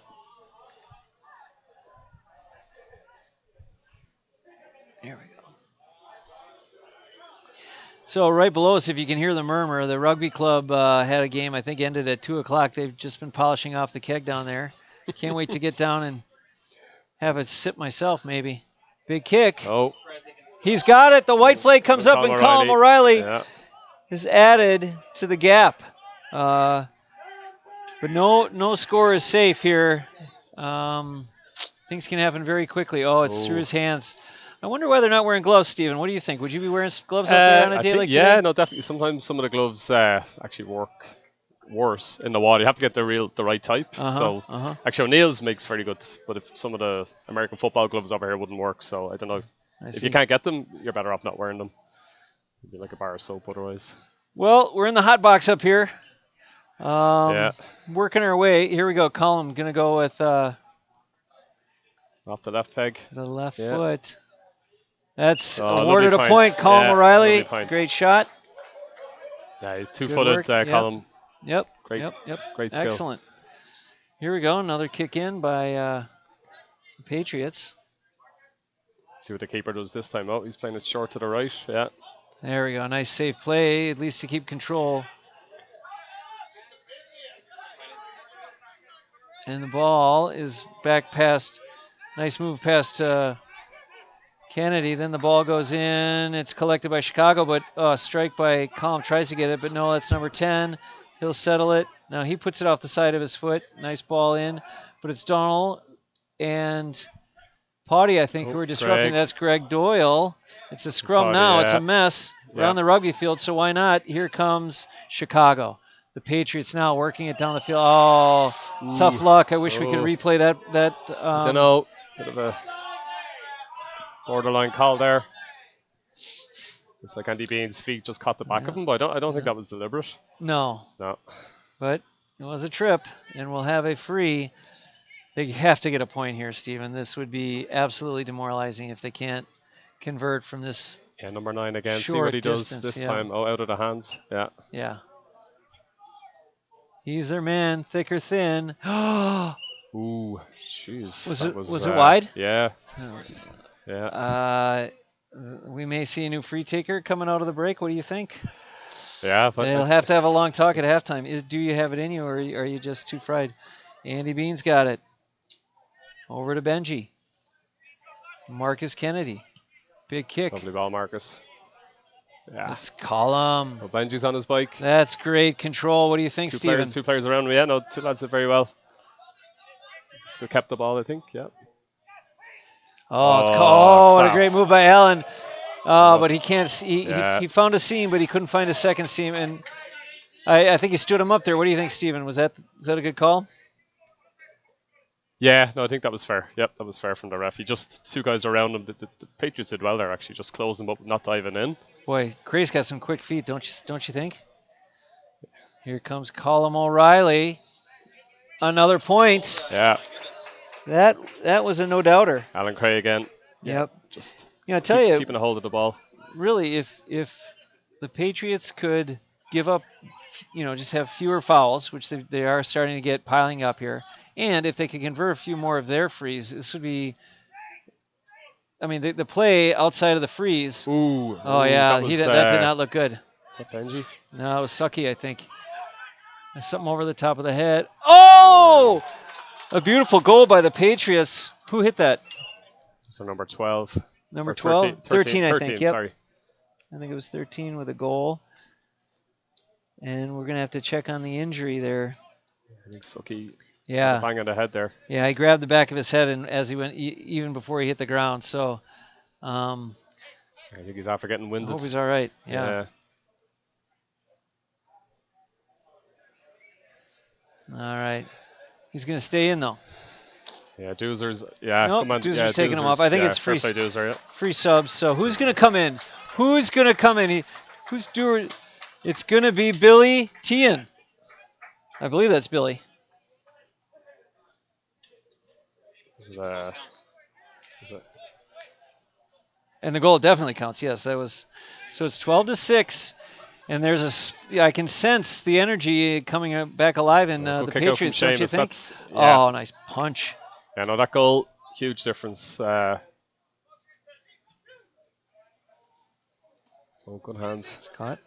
There we go. So right below us, if you can hear the murmur, the rugby club had a game, I think ended at 2 o'clock. They've just been polishing off the keg down there. Can't wait to get down and have a sip myself, maybe. Big kick. Oh. He's got it. The white flag comes up, and Colin O'Reilly is added to the gap. But no score is safe here. Things can happen very quickly. Oh, it's through his hands. I wonder why they're not wearing gloves, Stephen. What do you think? Would you be wearing gloves out there on a day like today? Yeah, no, definitely. Sometimes some of the gloves actually work worse in the wall. You have to get the right type. So actually O'Neill's makes very good, but if some of the American football gloves over here wouldn't work, so I don't know. If you can't get them, you're better off not wearing them. It'd be like a bar of soap otherwise. Well, we're in the hot box up here. Yeah. Working our way. Here we go. Column going to go with off the left peg. The left foot. That's Oh, awarded a point. Colin O'Reilly, great shot. Yeah, he's two-footed, Colin. Yep. Great. Yep. Great skill. Excellent. Here we go. Another kick in by the Patriots. See what the keeper does this time out. He's playing it short to the right. Yeah. There we go. Nice safe play, at least to keep control. And the ball is back past. Nice move past Kennedy. Then the ball goes in. It's collected by Chicago, but strike by Colm tries to get it, but no, that's number 10. He'll settle it. Now he puts it off the side of his foot. Nice ball in, but it's Donald and Potty, I think, who are disrupting. That's Greg Doyle. It's a scrum Potty, now. Yeah. It's a mess around the rugby field, so why not? Here comes Chicago. The Patriots now working it down the field. Oh, tough luck. I wish we could replay that. I don't know. Bit of a borderline call there. It's like Andy Bean's feet just caught the back of him, but I don't think that was deliberate. No. No. But it was a trip, and we'll have a free. They have to get a point here, Stephen. This would be absolutely demoralizing if they can't convert from this. Yeah, number 9 again. See what he does this time. Oh, out of the hands. Yeah. Yeah. He's their man, thick or thin. Ooh, jeez. Was it wide? Yeah. Yeah. We may see a new free taker coming out of the break. What do you think? Yeah. They'll have to have a long talk at halftime. Do you have it in you, or are you just too fried? Andy Bean's got it. Over to Benji. Marcus Kennedy. Big kick. Lovely ball, Marcus. Yeah. Let's call him. Oh, Benji's on his bike. That's great control. What do you think, Stephen? Two players around me. Yeah, no, two lads did very well. Still kept the ball, I think. Yeah. What a great move by Allen. But he can't see. He found a seam, but he couldn't find a second seam. And I think he stood him up there. What do you think, Stephen? Was that a good call? Yeah, no, I think that was fair. Yep, that was fair from the ref. He just two guys around him. The Patriots did well there, actually, just closing him up, not diving in. Boy, Cray's got some quick feet, don't you think? Here comes Colin O'Reilly. Another point. Yeah. That was a no-doubter. Alan Cray again. Yep. Just keeping a hold of the ball. Really, if the Patriots could give up, just have fewer fouls, which they are starting to get piling up here, and if they could convert a few more of their frees, this would be. I mean, the play outside of the freeze. Ooh. Yeah, that did not look good. Is that Benji? No, it was Sucky, I think. There's something over the top of the head. Oh! A beautiful goal by the Patriots. Who hit that? So number 12. Number 12? 13, I think. Yep. Sorry. I think it was 13 with a goal. And we're going to have to check on the injury there. I think Sucky. Yeah. Bang on the head there. Yeah, he grabbed the back of his head and as he went, even before he hit the ground. So, I think he's after getting winded. I hope he's all right. Yeah. All right. He's going to stay in, though. Yeah, Doozer's. Yeah, nope, come on. Doozer's taking him off. I think it's free Doozer, free subs. So who's going to come in? Who's going to come in? Who's doing? It's going to be Billy Tian. I believe that's Billy. Is it? And the goal definitely counts. Yes, that was. So it's 12-6, and there's I can sense the energy coming back alive in the Patriots. Don't you think? Oh, nice punch. Yeah, no, that goal, huge difference. Good hands. Scott,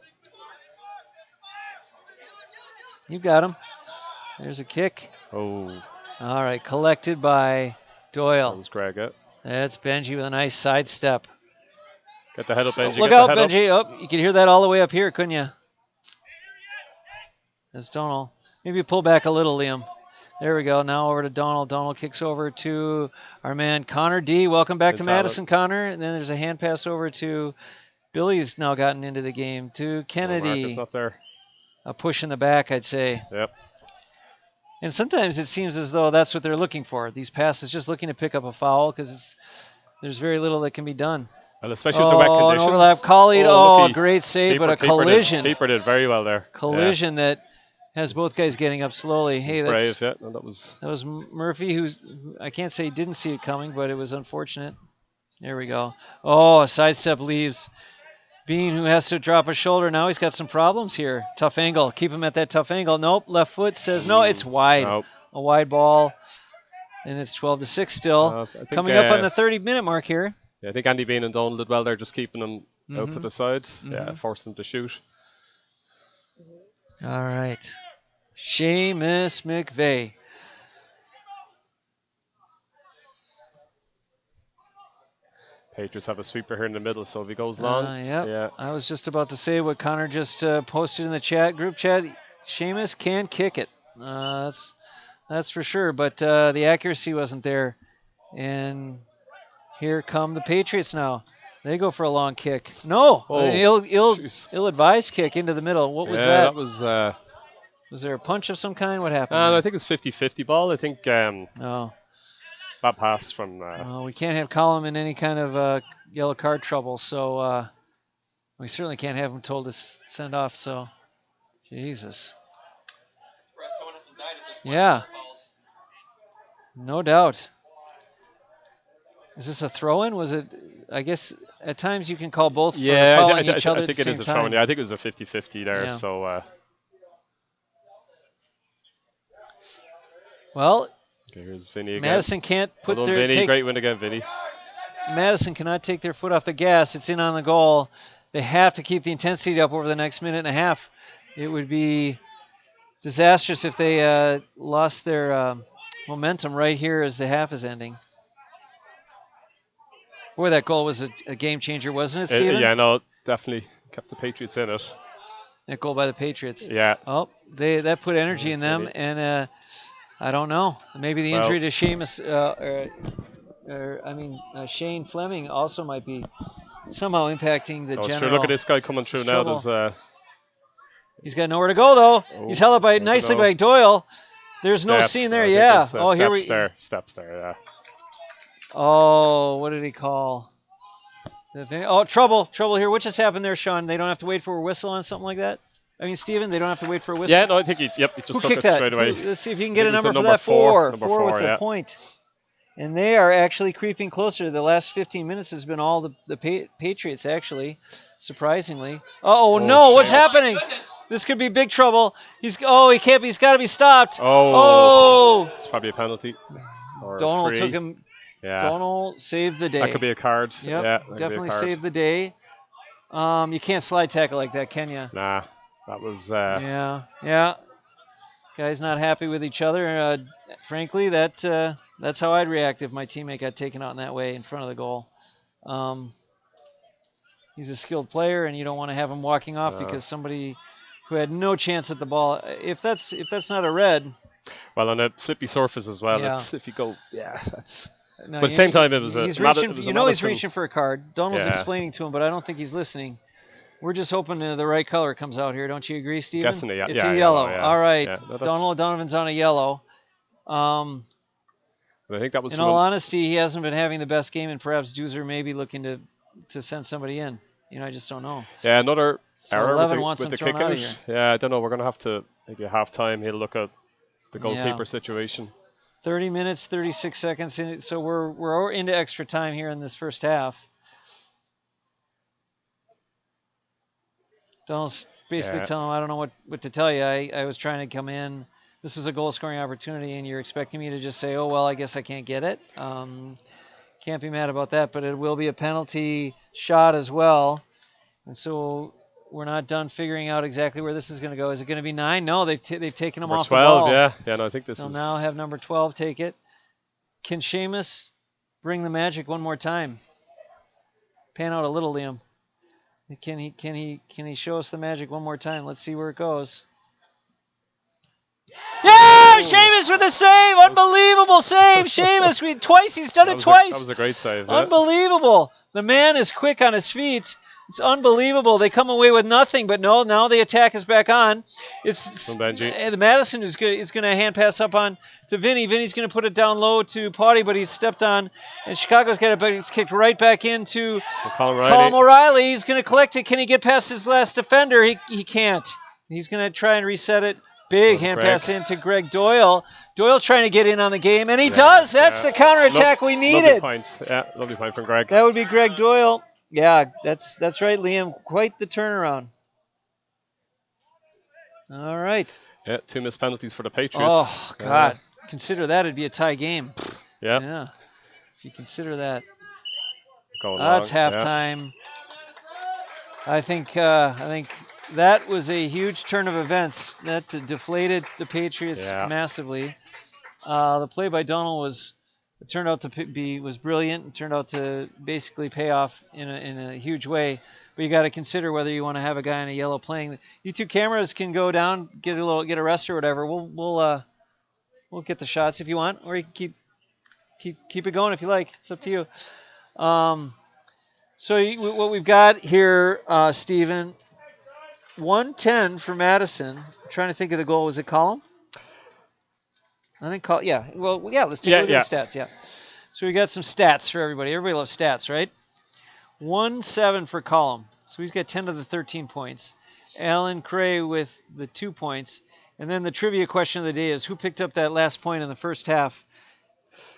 you got him. There's a kick. Oh. All right, collected by Doyle. That was Greg. That's Benji with a nice sidestep. Get the head up, Benji. Look out, Benji. Oh, you can hear that all the way up here, couldn't you? That's Donald. Maybe pull back a little, Liam. There we go. Now over to Donald. Donald kicks over to our man Connor D. Welcome back to Madison, Connor. And then there's a hand pass over to Billy's now gotten into the game. To Kennedy. Marcus not there. a push in the back, I'd say. Yep. And sometimes it seems as though that's what they're looking for. These passes just looking to pick up a foul because there's very little that can be done. Well, especially with the wet conditions. An overlap call lead. Great save, but a collision. Keeper did very well there. Collision that has both guys getting up slowly. Hey, that's brave. Yeah, no, that was Murphy, who I can't say didn't see it coming, but it was unfortunate. There we go. A sidestep leaves. Bean, who has to drop a shoulder now, he's got some problems here. Tough angle. Keep him at that tough angle. Nope. Left foot says no. It's wide. Nope. A wide ball, and it's 12-6 still. Coming up on the 30-minute mark here. Yeah, I think Andy Bean and Donald did well there, just keeping them out to the side. Yeah, forced them to shoot. All right. Seamus McVeigh. Patriots have a sweeper here in the middle, so if he goes long. Yeah. I was just about to say what Connor just posted in the group chat. Seamus can kick it. That's for sure, but the accuracy wasn't there. And here come the Patriots now. They go for a long kick. No, ill-advised kick into the middle. What was that? Yeah, that was... was there a punch of some kind? What happened? I think it was 50-50 ball. I think that pass from... we can't have Colin in any kind of yellow card trouble, so we certainly can't have him told to send off, so... Jesus. Someone hasn't died at this point. Yeah. No doubt. Is this a throw-in? Was it... I guess at times you can call both for following each other at the same time. I think it is a throw-in. Yeah, I think it was a 50-50 there, so... Well, okay, here's Vinny again. Madison can't put their... Vinny, great win again, Vinny. Madison cannot take their foot off the gas. It's in on the goal. They have to keep the intensity up over the next minute and a half. It would be disastrous if they lost their momentum right here as the half is ending. Boy, that goal was a game changer, wasn't it, Stephen? Yeah, no, definitely kept the Patriots in it. That goal by the Patriots. Yeah. Oh, that put energy in them, and I don't know. Maybe the injury to Seamus, Shane Fleming also might be somehow impacting the general. Sure, look at this guy coming through now. He's got nowhere to go, though. He's held up nicely by Doyle. There's no scene there, yeah. Steps there, yeah. Oh, what did he call? Trouble here. What just happened there, Sean? They don't have to wait for a whistle on something like that? I mean, Stephen, they don't have to wait for a whistle? Yeah, no, I think he just took it straight away. Let's see if you can get a number for that. Four with the point. And they are actually creeping closer. The last 15 minutes has been all the Patriots, actually, surprisingly. No, shit. What's happening? This could be big trouble. He can't be. He's got to be stopped. It's probably a penalty. Donald took him. Yeah. Donald saved the day. That could be a card. Yep, yeah, definitely saved the day. You can't slide tackle like that, can you? Nah, that was... Yeah. Guys not happy with each other. Frankly, that's how I'd react if my teammate got taken out in that way in front of the goal. He's a skilled player, and you don't want to have him walking off because somebody who had no chance at the ball... If that's not a red... Well, on a slippy surface as well. Yeah. If you go... Yeah, that's... No, but at the same time, it was he's reaching for a card. Donald's explaining to him, but I don't think he's listening. We're just hoping the right color comes out here. Don't you agree, Stephen? Guessing it, It's a yellow. Yeah. All right. Yeah, Donald Donovan's on a yellow. I think that was... In all honesty, he hasn't been having the best game, and perhaps Doozer may be looking to send somebody in. I just don't know. Yeah, another error 11 with the kick out. Yeah, I don't know. We're going to have to, maybe at halftime, he'll look at the goalkeeper situation. 30 minutes, 36 seconds in it, so we're into extra time here in this first half. Donald's basically telling him, I don't know what to tell you. I was trying to come in. This was a goal-scoring opportunity, and you're expecting me to just say, I guess I can't get it. Can't be mad about that, but it will be a penalty shot as well. And so we're not done figuring out exactly where this is going to go. Is it going to be 9? No, they've taken him off 12, the ball. Yeah, no, I think this They'll is... now have number 12 take it. Can Seamus bring the magic one more time? Pan out a little, Liam. Can he show us the magic one more time? Let's see where it goes. Yeah, Seamus with a save. Unbelievable save. Seamus, twice. He's done it twice. That was a great save. Unbelievable. The man is quick on his feet. It's unbelievable. They come away with nothing, but no, now the attack is back on. It's the Madison is going to hand pass up on to Vinny. Vinny's going to put it down low to Pauty, but he's stepped on, and Chicago's got it, but it's kicked right back into Colin O'Reilly. He's going to collect it. Can he get past his last defender? He can't. He's going to try and reset it. Big hand pass into Greg Doyle. Doyle trying to get in on the game, and he does. That's the counterattack we needed. Lovely point from Greg. That would be Greg Doyle. Yeah, that's right, Liam. Quite the turnaround. All right. Yeah, 2 missed penalties for the Patriots. Oh, God. Consider that. It'd be a tie game. Yeah. If you consider that. It's halftime. I think that was a huge turn of events. That deflated the Patriots massively. The play by Donald was brilliant. It turned out to basically pay off in a huge way. But you got to consider whether you want to have a guy in a yellow playing. You two cameras can go down, get a rest or whatever. We'll get the shots if you want, or you can keep it going if you like. It's up to you. What we've got here, Stephen. 110 for Madison. I'm trying to think of the goal. Was it Column? I think Column. Yeah. Well, yeah. Let's take a look at the stats. Yeah. So we got some stats for everybody. Everybody loves stats, right? 1-7 for Column. So he's got 10 of the 13 points. Alan Cray with the 2 points. And then the trivia question of the day is who picked up that last point in the first half?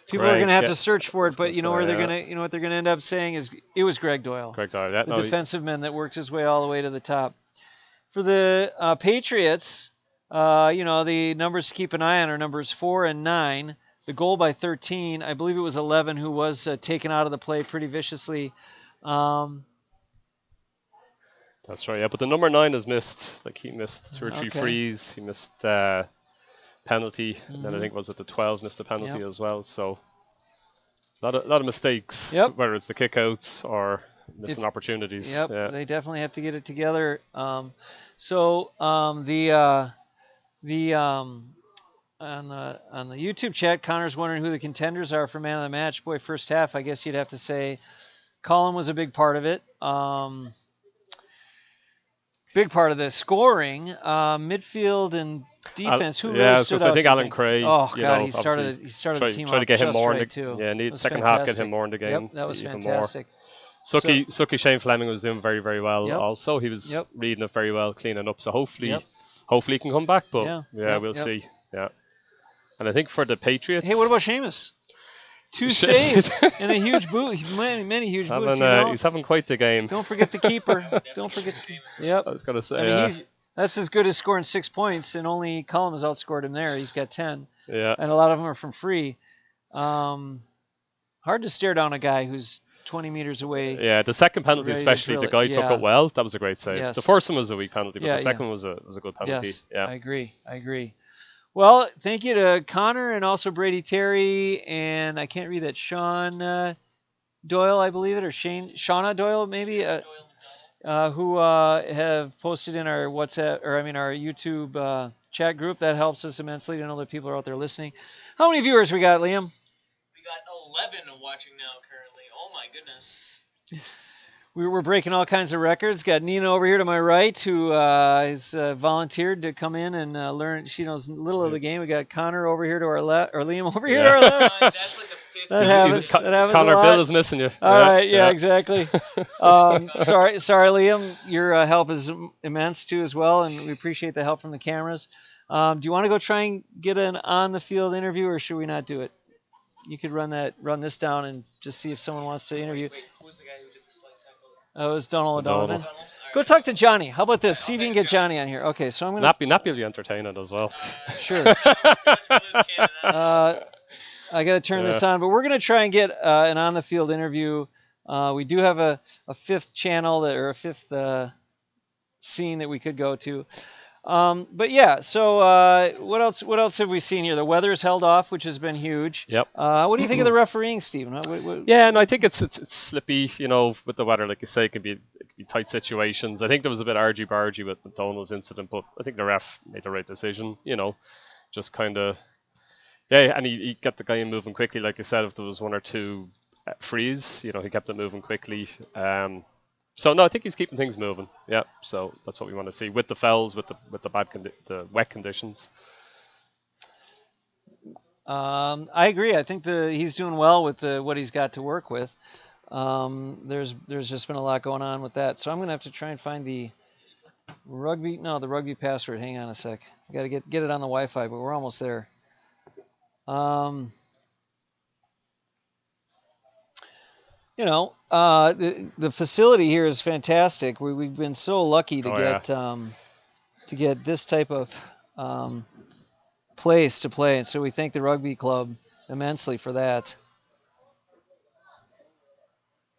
People are going to have to search for it, but you know what they're going to end up saying is it was Greg Doyle. The defensive man that worked his way all the way to the top. For the Patriots, the numbers to keep an eye on are numbers 4 and 9. The goal by 13, I believe it was 11 who was taken out of the play pretty viciously. That's right, yeah. But the number 9 is missed. Like he missed 2 or 3 frees. He missed penalty. And then I think the 12 missed a penalty as well. So a lot of mistakes. Yep. Whether it's the kickouts or missing opportunities. Yep. Yeah. They definitely have to get it together. On the YouTube chat, Connor's wondering who the contenders are for man of the match. Boy, first half, I guess you'd have to say Colin was a big part of it. Big part of the scoring, midfield and defense. Who really stood out? I think Alan Cray. Oh God, he started the team try to get him more right too. Yeah, second half get him more in the game. Yep, that was fantastic. Sucky Shane Fleming was doing very, very well. Also, he was reading it very well, cleaning up. So hopefully he can come back. But we'll see. Yeah, and I think for the Patriots. Hey, what about Seamus? 2 saves and a huge boot. Many huge boots. He's having quite the game. Don't forget the keeper. Don't forget. Yep. I was going to say. That's as good as scoring 6 points, and only Colin has outscored him there. He's got 10. Yeah. And a lot of them are from free. Hard to stare down a guy who's 20 meters away. Yeah, the second penalty especially, the guy took it well. That was a great save. Yes. The first one was a weak penalty, but the second one was a good penalty. Yes, yeah. I agree. Well, thank you to Connor and also Brady Terry, and I can't read that, Sean Doyle, I believe it, or Shauna Doyle maybe, who have posted in our our YouTube chat group. That helps us immensely to know that people are out there listening. How many viewers we got, Liam? We got 11 watching now currently. Oh my goodness. We were breaking all kinds of records. Got Nina over here to my right, who has volunteered to come in and learn. She knows little of the game. We got Connor over here to our left, or Liam over here to our left. That's like the fifth. That happens Connor Bill is missing you. All right, exactly. Sorry, Liam. Your help is immense too, as well, and we appreciate the help from the cameras. Do you want to go try and get an on-the-field interview, or should we not do it? You could run this down and just see if someone wants to interview. Wait, who was the guy who did the slide tackle? Oh, it was Donald O'Donovan. Go talk to Johnny. How about this? See if you can get Johnny on here. Okay, so I'm going to... Nappy will be entertaining as well. Sure. I got to turn this on, but we're going to try and get an on-the-field interview. We do have a fifth channel or a fifth scene that we could go to. But yeah, so what else have we seen here? The weather's held off, which has been huge. Yep. What do you think of the refereeing, Stephen? Yeah, no, I think it's slippy, with the weather, like you say, it can be tight situations. I think there was a bit argy-bargy with McDonald's incident, but I think the ref made the right decision. just kind of, yeah, and he kept the game moving quickly. Like you said, if there was one or two frees, he kept it moving quickly. So no, I think he's keeping things moving. Yeah, so that's what we want to see with the fouls, with the wet conditions. I agree. I think he's doing well with what he's got to work with. There's just been a lot going on with that. So I'm gonna have to try and find the rugby password. Hang on a sec. I gotta get it on the Wi-Fi, but we're almost there. The facility here is fantastic. We've been so lucky to get this type of place to play, and so we thank the rugby club immensely for that.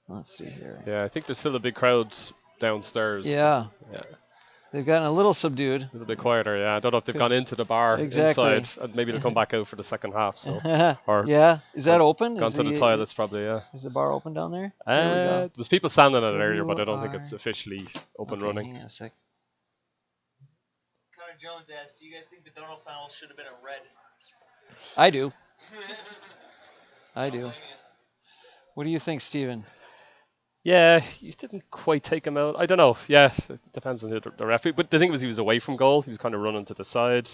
Let's see here. Yeah, I think there's still a big crowd downstairs. Yeah. They've gotten a little subdued. A little bit quieter, yeah. I don't know if they've gone into the bar inside, and maybe they'll come back out for the second half. So, yeah, is that open? Gone to the toilets, probably. Yeah. Is the bar open down there? There was people standing in it earlier, but I don't think it's officially open running. Hang on a sec. Connor Jones asked, "Do you guys think the Donald foul should have been a red?" I do. I do. What do you think, Stephen? Yeah, you didn't quite take him out. I don't know. Yeah, it depends on the referee. But the thing was, he was away from goal. He was kind of running to the side.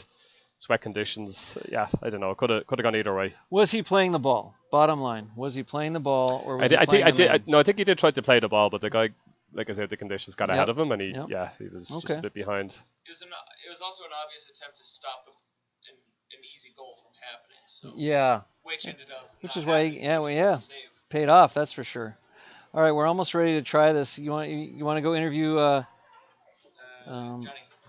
It's wet conditions. Yeah, I don't know. Could have gone either way. Was he playing the ball? Bottom line, was he playing the ball, or was he playing the man? I think he did try to play the ball, but the guy, like I said, the conditions got ahead of him, and he was just a bit behind. It was also an obvious attempt to stop an easy goal from happening. So which ended up. Which is why, paid off. That's for sure. All right, we're almost ready to try this. You want to go interview? Johnny.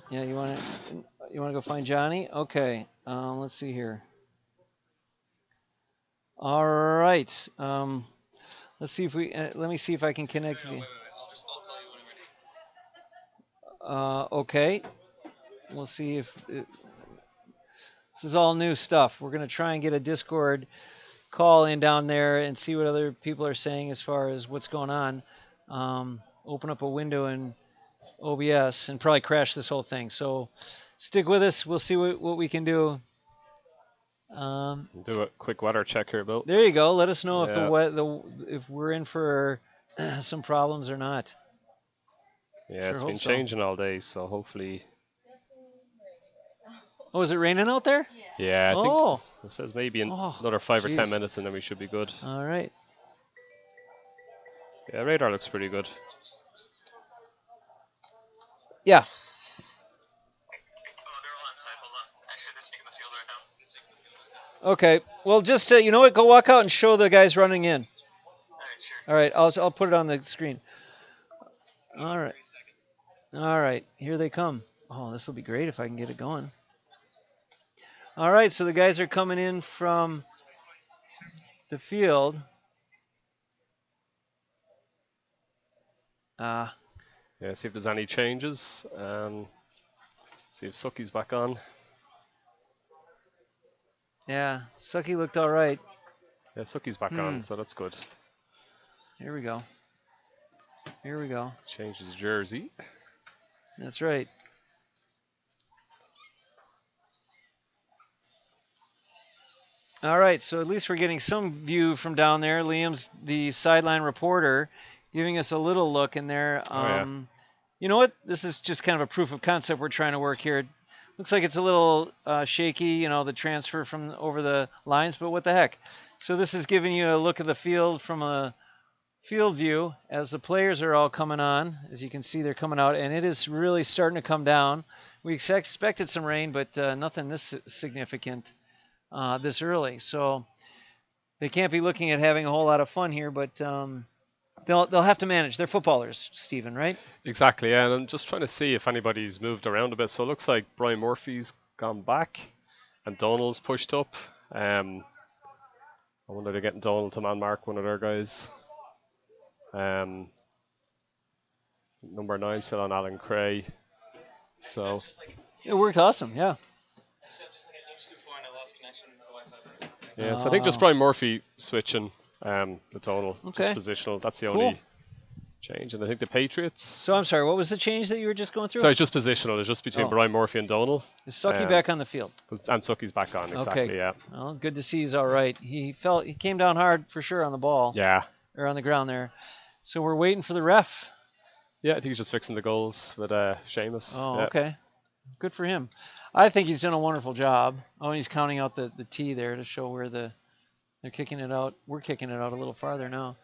Yeah, you want to go find Johnny? Okay. Let's see here. All right. Let's see if let me see if I can connect you. Wait. I'll call you when I'm ready. Okay. We'll see if this is all new stuff. We're gonna try and get a Discord call in down there and see what other people are saying as far as what's going on. Open up a window in OBS and probably crash this whole thing. So stick with us. We'll see what we can do. Do a quick weather check here, Bill. There you go. Let us know if if we're in for some problems or not. Yeah, it's been changing all day, so hopefully. Oh, is it raining out there? Yeah, I think it says maybe another 5 or 10 minutes and then we should be good. All right. Yeah, radar looks pretty good. Yeah. Oh, they're all on site. Hold on. Actually, they're taking the field right now. Okay. Well, just you know what? Go walk out and show the guys running in. All right, sure. All right. I'll put it on the screen. All right. All right. Here they come. Oh, this will be great if I can get it going. All right, so the guys are coming in from the field. Yeah, see if there's any changes. See if Sucky's back on. Yeah, Sucky looked all right. Yeah, Sucky's back on, so that's good. Here we go. Here we go. Changed his jersey. That's right. All right, so at least we're getting some view from down there. Liam's the sideline reporter, giving us a little look in there. You know what? This is just kind of a proof of concept we're trying to work here. Looks like it's a little shaky, the transfer from over the lines, but what the heck? So this is giving you a look at the field from a field view as the players are all coming on. As you can see, they're coming out, and it is really starting to come down. We expected some rain, but nothing this significant this early. So they can't be looking at having a whole lot of fun here, but they'll have to manage. They're footballers, Stephen, right? Exactly, yeah. And I'm just trying to see if anybody's moved around a bit. So it looks like Brian Murphy's gone back and Donald's pushed up. I wonder they're getting Donald to man mark one of their guys. Number 9 still on Alan Cray. So it worked awesome, yeah. Yeah, so I think just Brian Murphy switching the total, just positional. That's the only change. And I think the Patriots. So I'm sorry, what was the change that you were just going through? So it's just positional. It's just between Brian Murphy and Donald. Is Sucky back on the field? And Sucky's back on, exactly, okay. yeah. Well, good to see he's all right. He came down hard for sure on the ball. Yeah. Or on the ground there. So we're waiting for the ref. Yeah, I think he's just fixing the goals with Seamus. Oh, yeah. okay. Good for him. I think he's done a wonderful job. Oh, and he's counting out the T there to show where they're kicking it out. We're kicking it out a little farther now.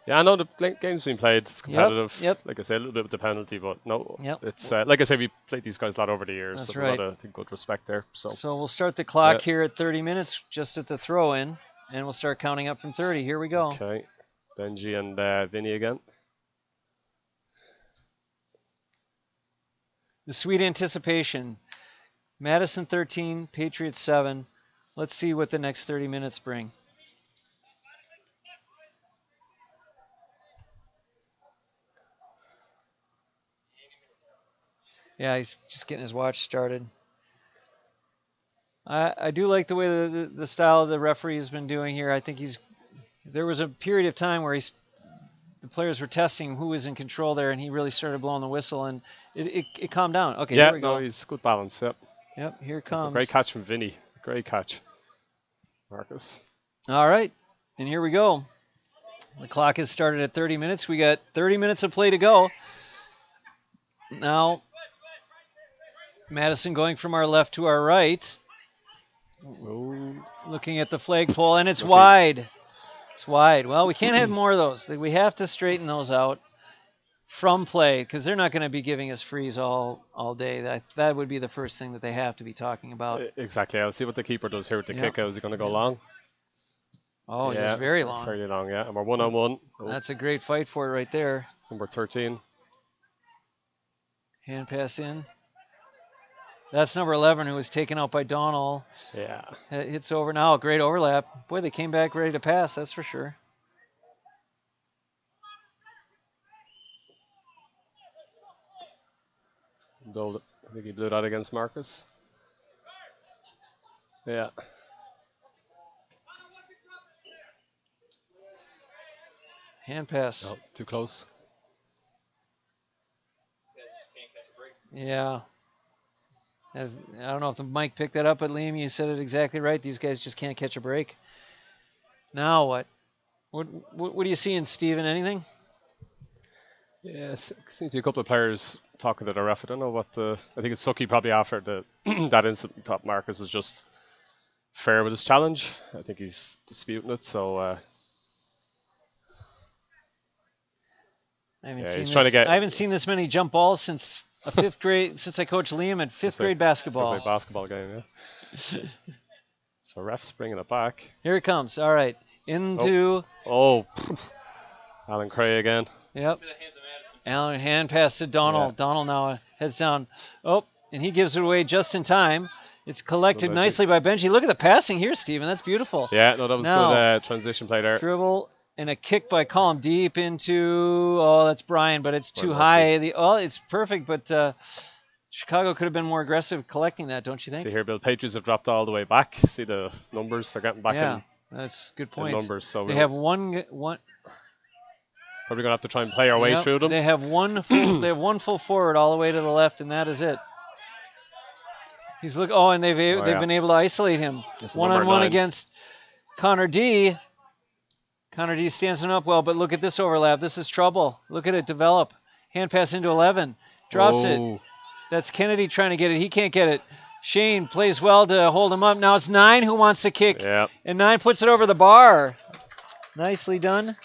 Yeah, I know the game's been played. It's competitive. Yep. Like I say, a little bit with the penalty, but no. Yep. It's like I say, we played these guys a lot over the years. That's so right. A lot of good respect there. So we'll start the clock here at 30 minutes, just at the throw-in, and we'll start counting up from 30. Here we go. Okay. Benji and Vinny again. The sweet anticipation. Madison 13, Patriots 7. Let's see what the next 30 minutes bring. Yeah, he's just getting his watch started. I do like the way the style the referee has been doing here. I think there was a period of time where the players were testing who was in control there, and he really started blowing the whistle, and it calmed down. Okay, yeah, here we go. No, he's good balance. Yep. Yep, here it comes. Great catch from Vinny. Great catch, Marcus. All right, and here we go. The clock has started at 30 minutes. We got 30 minutes of play to go. Now, Madison going from our left to our right. Oh. Looking at the flagpole, and it's wide. It's wide. Well, we can't have more of those. We have to straighten those out from play because they're not going to be giving us frees all day. That would be the first thing that they have to be talking about. Exactly. I'll see what the keeper does here with the kick out. Is he going to go long? Oh, yeah, it's very long. Fairly long, yeah. And we're 1-on-1. Oh. That's a great fight for it right there. Number 13. Hand pass in. That's number 11 who was taken out by Donald. Yeah. Hits over now. Great overlap. Boy, they came back ready to pass, that's for sure. I think he blew that against Marcus. Yeah. Hand pass. Oh, too close. Yeah. I don't know if the mic picked that up, but Liam, you said it exactly right. These guys just can't catch a break. Now what? What are you seeing, Stephen? Anything? Yeah, seems to be a couple of players talking to the ref. I don't know what I think it's Sucky probably after that incident thought Marcus was just fair with his challenge. I think he's disputing it, so I haven't seen this many jump balls since fifth grade, since I coached Liam in fifth grade basketball. It's like a basketball game, yeah. So ref's bringing it back. Here it comes. All right. Into... Alan Cray again. Yep. Alan hand pass to Donald. Yeah. Donald now heads down. Oh, and he gives it away just in time. It's collected nicely by Benji. Look at the passing here, Stephen. That's beautiful. Yeah, no, that was good transition play there. Dribble and a kick by Column deep into... Oh, that's Brian, but it's too high. It's perfect, but Chicago could have been more aggressive collecting that, don't you think? See here, Bill. Patriots have dropped all the way back. See the numbers? They're getting back in. That's a good point. Numbers, so they have one. Probably gonna have to try and play our way through them. They have one full. They have one full forward all the way to the left, and that is it. He's look. Oh, and they've been able to isolate him 1-on-1 against Connor D. Connor D stands him up well, but look at this overlap. This is trouble. Look at it develop. Hand pass into 11. Drops it. That's Kennedy trying to get it. He can't get it. Shane plays well to hold him up. Now it's 9 who wants to kick. Yep. And 9 puts it over the bar. Nicely done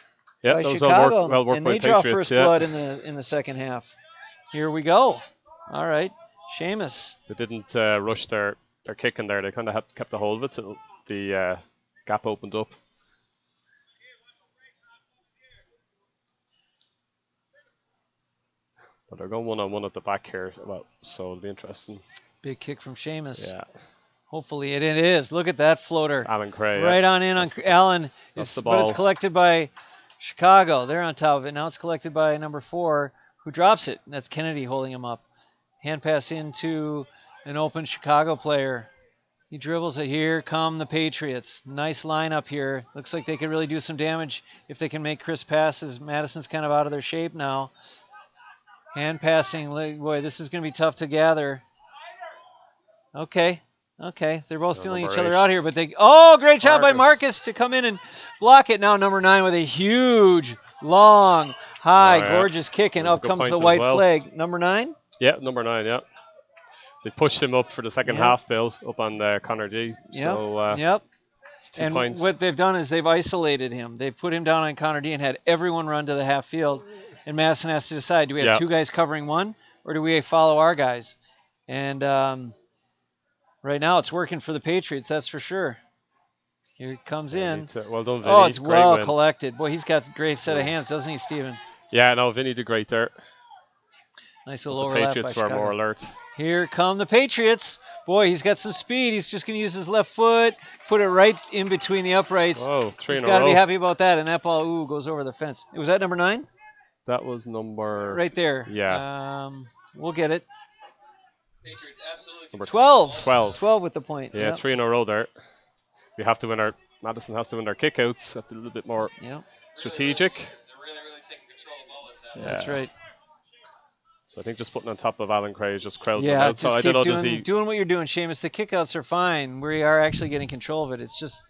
by Chicago. Well worked and by they draw Patriots, first blood in the second half. Here we go. All right. Seamus. They didn't rush their kicking there. They kind of kept the hold of it till the gap opened up. But they're going 1-on-1 at the back here, so it'll be interesting. Big kick from Seamus. Yeah. Hopefully it is. Look at that floater. Alan Cray. Right on in on Allen. But it's collected by Chicago. They're on top of it. Now it's collected by number 4, who drops it. That's Kennedy holding him up. Hand pass into an open Chicago player. He dribbles it. Here come the Patriots. Nice lineup here. Looks like they could really do some damage if they can make crisp passes. Madison's kind of out of their shape now. Hand passing. Boy, this is going to be tough to gather. Okay. They're both feeling each other out here, but they. Oh, great job by Marcus to come in and block it. Now number 9 with a huge, long, high, gorgeous kick, and up comes the white flag. Number 9. Yeah, number 9. Yeah. They pushed him up for the second half, Bill, up on Connor D. So, it's 2 points. What they've done is they've isolated him. They've put him down on Connor D and had everyone run to the half field. And Madison has to decide, do we have 2 guys covering one, or do we follow our guys? And right now it's working for the Patriots, that's for sure. Here it comes in. Well done, Vinny. Oh, it's well collected. Boy, he's got a great set of hands, doesn't he, Stephen? Yeah, no, Vinny did great there. Nice little overlap. The Patriots were more alert. Here come the Patriots. Boy, he's got some speed. He's just going to use his left foot, put it right in between the uprights. Oh, 3 in a row. He's got to be happy about that. And that ball, goes over the fence. Was that number 9? That was number... Right there. Yeah. We'll get it. Patriots absolutely. Number 12. 12 with the point. Yeah, 3 in a row there. We have to win our... Madison has to win our kickouts. Have to be a little bit more strategic. They're really taking control of all this now. Yeah. That's right. So I think just putting on top of Alan Craig just crowded them out. Just keep doing what you're doing, Seamus. The kickouts are fine. We are actually getting control of it. It's just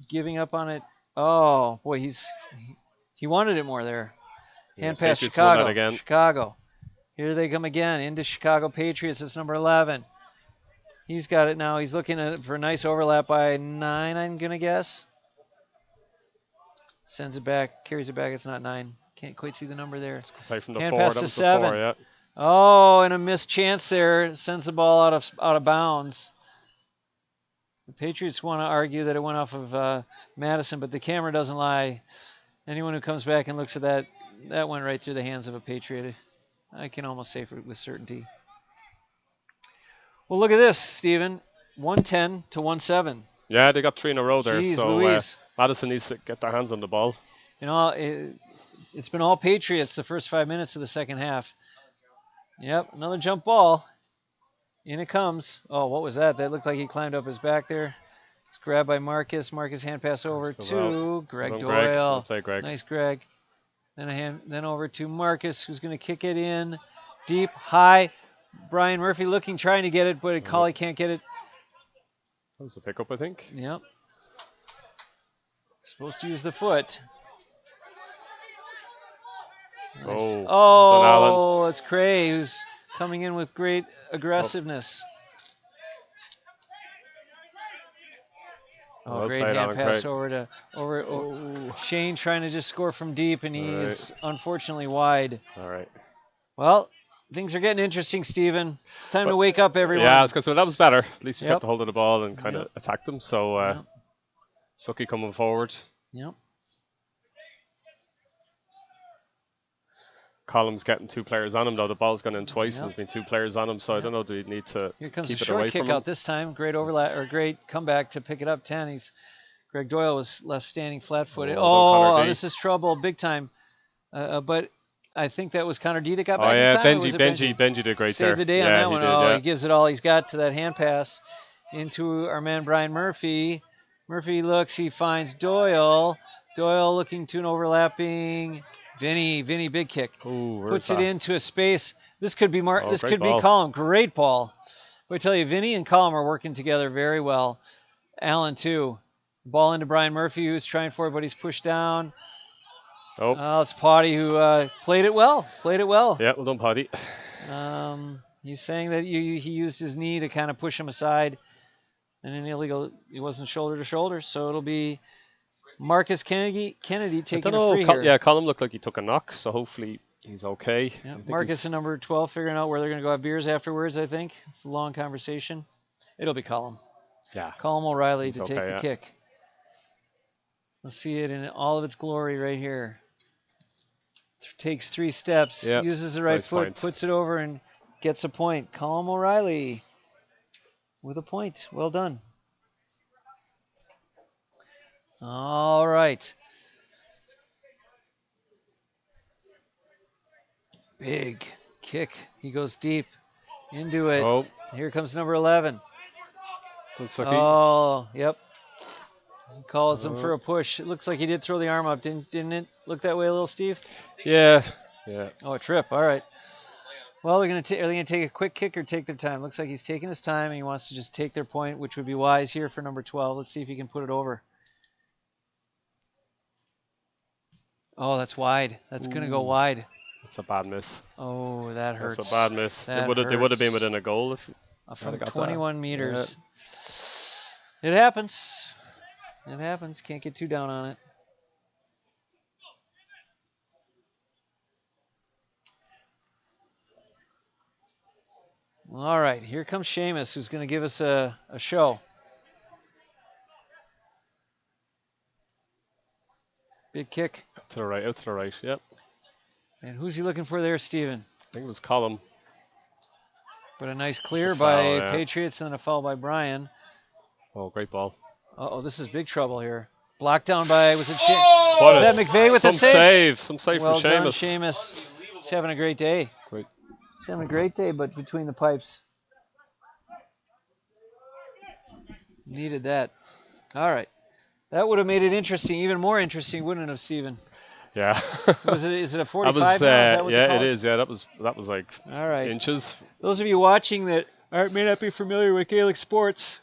giving up on it. Oh, boy, he wanted it more there. Hand pass Chicago. Chicago. Here they come again into Chicago Patriots. It's number 11. He's got it now. He's looking for a nice overlap by 9, I'm going to guess. Sends it back, carries it back. It's not 9. Can't quite see the number there. Play from the Hand 4. pass to 7. 4, yeah. Oh, and a missed chance there. Sends the ball out of bounds. The Patriots want to argue that it went off of Madison, but the camera doesn't lie. Anyone who comes back and looks at that went right through the hands of a Patriot. I can almost say with certainty. Well, look at this, Stephen. 110 to 17. Yeah, they got 3 in a row there. Jeez, so Louise. Madison needs to get their hands on the ball. You know, it's been all Patriots the first 5 minutes of the second half. Yep, another jump ball. In it comes. Oh, what was that? That looked like he climbed up his back there. It's grabbed by Marcus. Marcus hand pass over to Greg Doyle. Play Greg. Nice, Greg. Then over to Marcus, who's going to kick it in deep, high. Brian Murphy trying to get it, but Colley can't get it. That was a pickup, I think. Yep. Supposed to use the foot. Nice. Oh, it's Cray who's coming in with great aggressiveness. Oh, great hand pass over Shane trying to just score from deep, and he's unfortunately wide. All right. Well, things are getting interesting, Stephen. It's time to wake up, everyone. Yeah, so that was better. At least we kept the hold of the ball and kind of attacked them. So, Sucky coming forward. Yep. Column's getting 2 players on him, though. The ball's gone in twice, and there's been 2 players on him, so I don't know, do we need to Here comes keep a it away short kick from him? out this time. Great overlap, or great comeback to pick it up 10. Greg Doyle was left standing flat-footed. This is trouble, big time. But I think that was Connor D that got back in time. Benji did great there. Saved the day on that one. He gives it all he's got to that hand pass into our man Brian Murphy. Murphy looks, he finds Doyle. Doyle looking to an overlapping Vinny, big kick. Ooh, puts it into a space. This could be this could ball. be Column. Great ball. But I tell you, Vinny and Column are working together very well. Allen too. Ball into Brian Murphy, who's trying for it, but he's pushed down. It's Potty who played it well. Yeah, well done, Potty. He's saying that he used his knee to kind of push him aside. And an illegal, it wasn't shoulder to shoulder, so it'll be Marcus Kennedy taking a free here. Yeah, Colin looked like he took a knock, so hopefully he's okay. Yeah, Marcus and number 12 figuring out where they're going to go have beers afterwards, I think. It's a long conversation. It'll be Colin. Yeah. Colin O'Reilly to take the kick. Let's see it in all of its glory right here. Takes 3 steps, uses the right foot, puts it over, and gets a point. Colin O'Reilly with a point. Well done. All right. Big kick. He goes deep into it. Here comes number 11. Oh, yep. He calls him for a push. It looks like he did throw the arm up, didn't it? Look that way a little, Steve? Yeah. Oh, a trip. All right. Well, are they going to take a quick kick or take their time? Looks like he's taking his time and he wants to just take their point, which would be wise here for number 12. Let's see if he can put it over. Oh, that's wide. That's going to go wide. That's a bad miss. Oh, that hurts. That's a bad miss. They would have been within a goal if from 21 meters. Yeah. It happens. It happens. Can't get too down on it. All right, here comes Seamus, who's going to give us a show. Big kick. Out to the right, yep. And who's he looking for there, Stephen? I think it was Colum. But a nice clear by Patriots and then a foul by Brian. Oh, great ball. Uh-oh, this is big trouble here. Blocked down by, was it Was that McVeigh with the save? Some save well for done, Seamus. Seamus. He's having a great day. Great. He's having a great day, but between the pipes. Needed that. All right. That would have made it interesting, even more interesting, wouldn't it have, Stephen? Yeah. Is it a 45 now? Is that what it is. Yeah, that was like all right. inches. Those of you watching that may not be familiar with Gaelic sports,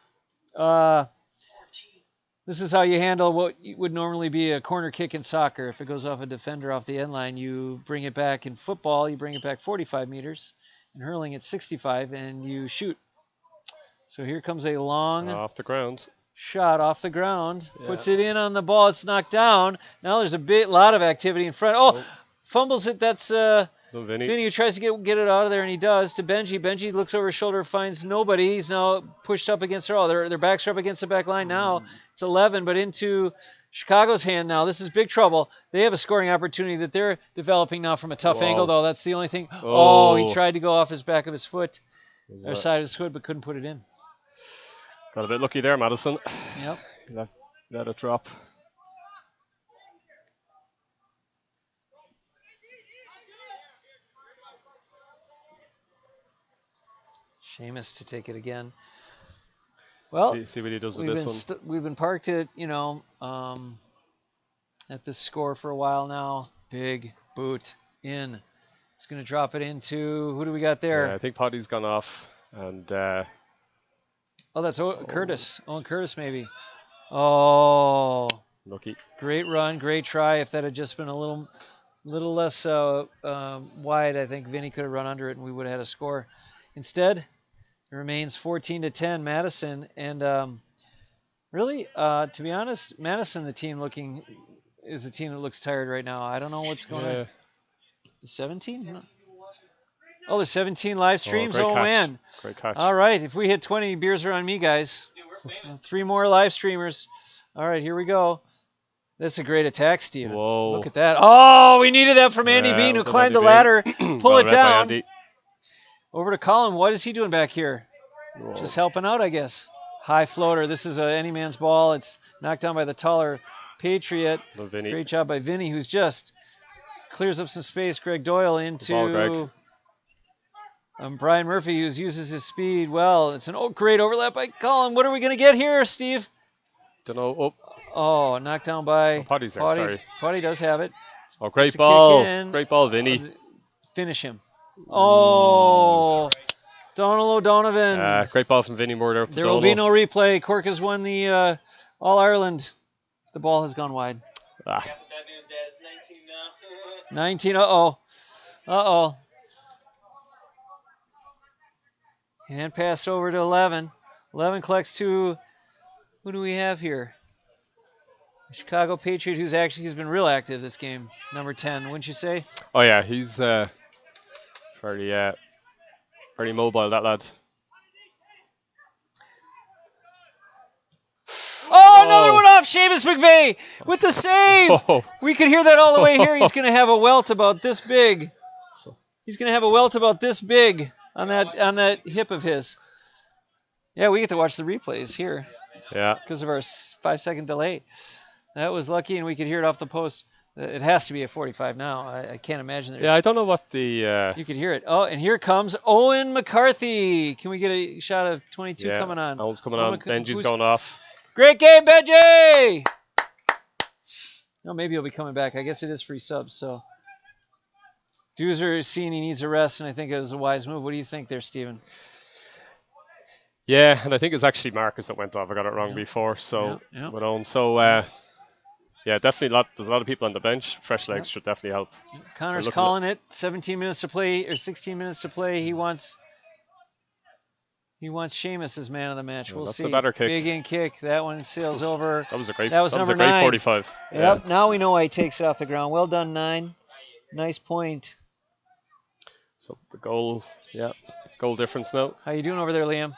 this is how you handle what would normally be a corner kick in soccer. If it goes off a defender off the end line, you bring it back. In football, you bring it back 45 meters. In hurling, it's 65, and you shoot. So here comes a long off the ground shot off the ground. Yeah. Puts it in on the ball. It's knocked down. Now there's a lot of activity in front. Oh, fumbles it. That's Vinny who tries to get it out of there, and he does to Benji. Benji looks over his shoulder, finds nobody. He's now pushed up against their backs are up against the back line now. It's 11, but into Chicago's hand now. This is big trouble. They have a scoring opportunity that they're developing now from a tough angle, though. That's the only thing. Oh, he tried to go off his back of his foot, or side of his foot, but couldn't put it in. Got a bit lucky there, Madison. Yep. Let it drop. Seamus to take it again. Well, see what he does with this one. We've been parked at at this score for a while now. Big boot in. It's going to drop it into, who do we got there? Yeah, I think Potty's gone off, and that's Curtis. Owen Curtis, maybe. Oh, lucky. Great run, great try. If that had just been a little less wide, I think Vinny could have run under it, and we would have had a score. Instead, it remains 14-10, Madison, and really, to be honest, Madison, the team is the team that looks tired right now. I don't know what's going on. 17? Oh, there's 17 live streams. Oh, man. Great catch. All right. If we hit 20, beers are on me, guys. Dude, 3 more live streamers. All right, here we go. That's a great attack, Steven. Whoa. Look at that. Oh, we needed that from Andy Bean, who climbed the ladder, pull it down. Over to Colin. What is he doing back here? Whoa. Just helping out, I guess. High floater. This is any man's ball. It's knocked down by the taller Patriot. Great job by Vinny, who's just clears up some space. Greg Doyle into Brian Murphy, who uses his speed well. It's an great overlap by Colin. What are we going to get here, Steve? Don't know. Oh, knocked down by Potty's there, sorry. Potty does have it. Oh, great ball. Great ball, Vinny. Finish him. Oh, Donald O'Donovan. Great ball from Vinny Moore there. There will be no replay. Cork has won the All-Ireland. The ball has gone wide. Got some bad news, Dad. It's 19 now. 19. Uh-oh. Hand pass over to 11. 11 collects to, who do we have here? Chicago Patriot, who's been real active this game. Number 10, wouldn't you say? Oh, yeah. He's very mobile, that lad. Oh, another one off. Seamus McVeigh with the save. Oh. We could hear that all the way here. He's going to have a welt about this big. He's going to have a welt about this big on that hip of his. Yeah, we get to watch the replays here. Yeah. Because of our 5-second delay. That was lucky, and we could hear it off the post. It has to be at 45 now. I can't imagine there's... Yeah, I don't know what the... You could hear it. Oh, and here comes Owen McCarthy. Can we get a shot of 22 coming on? Owen's coming on. Benji's going off. Great game, Benji! No, maybe he'll be coming back. I guess it is free subs, so... Doozer is seeing he needs a rest, and I think it was a wise move. What do you think there, Stephen? Yeah, and I think it's actually Marcus that went off. I got it wrong before, so with Owen. So, yeah, definitely there's a lot of people on the bench. Fresh legs should definitely help. Connor's calling it. 17 minutes to play, or 16 minutes to play. He wants Seamus as man of the match. We'll see. That's a better kick. Big in kick. That one sails over. That was a great. That was number 9. 45. Yep. Now we know why he takes it off the ground. Well done, 9. Nice point. So the goal difference now. How you doing over there, Liam?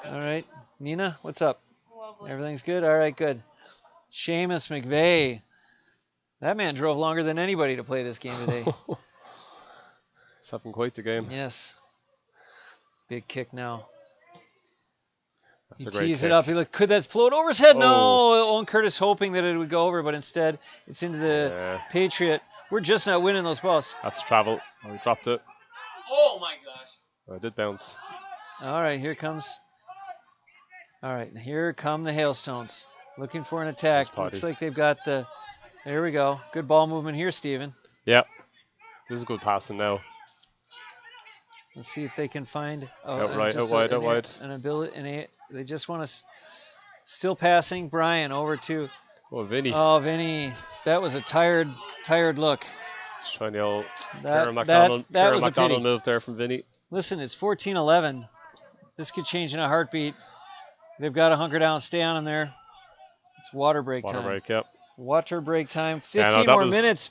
All right. Nina, what's up? Lovely. Everything's good? All right, good. Seamus McVeigh. That man drove longer than anybody to play this game today. He's having quite the game. Yes. Big kick now. That's he a great tees kick. it up. He looked, could that float over his head? No. Owen Curtis hoping that it would go over, but instead it's into the Patriot. We're just not winning those balls. That's travel. Oh, he dropped it. Oh my gosh. Oh, it did bounce. All right, here comes. All right, here come the Hailstones. Looking for an attack. Looks like they've got the... There we go. Good ball movement here, Stephen. Yeah. There's a good passing now. Let's see if they can find... out wide. An ability. They just want to... Still passing. Brian over to... Oh, Vinny. Oh, Vinny. That was a tired look. Just trying the old that was a pity. move there from Vinny. Listen, it's 14-11. This could change in a heartbeat. They've got to hunker down, stay on them there. It's water break time. Water break time. 15 more minutes.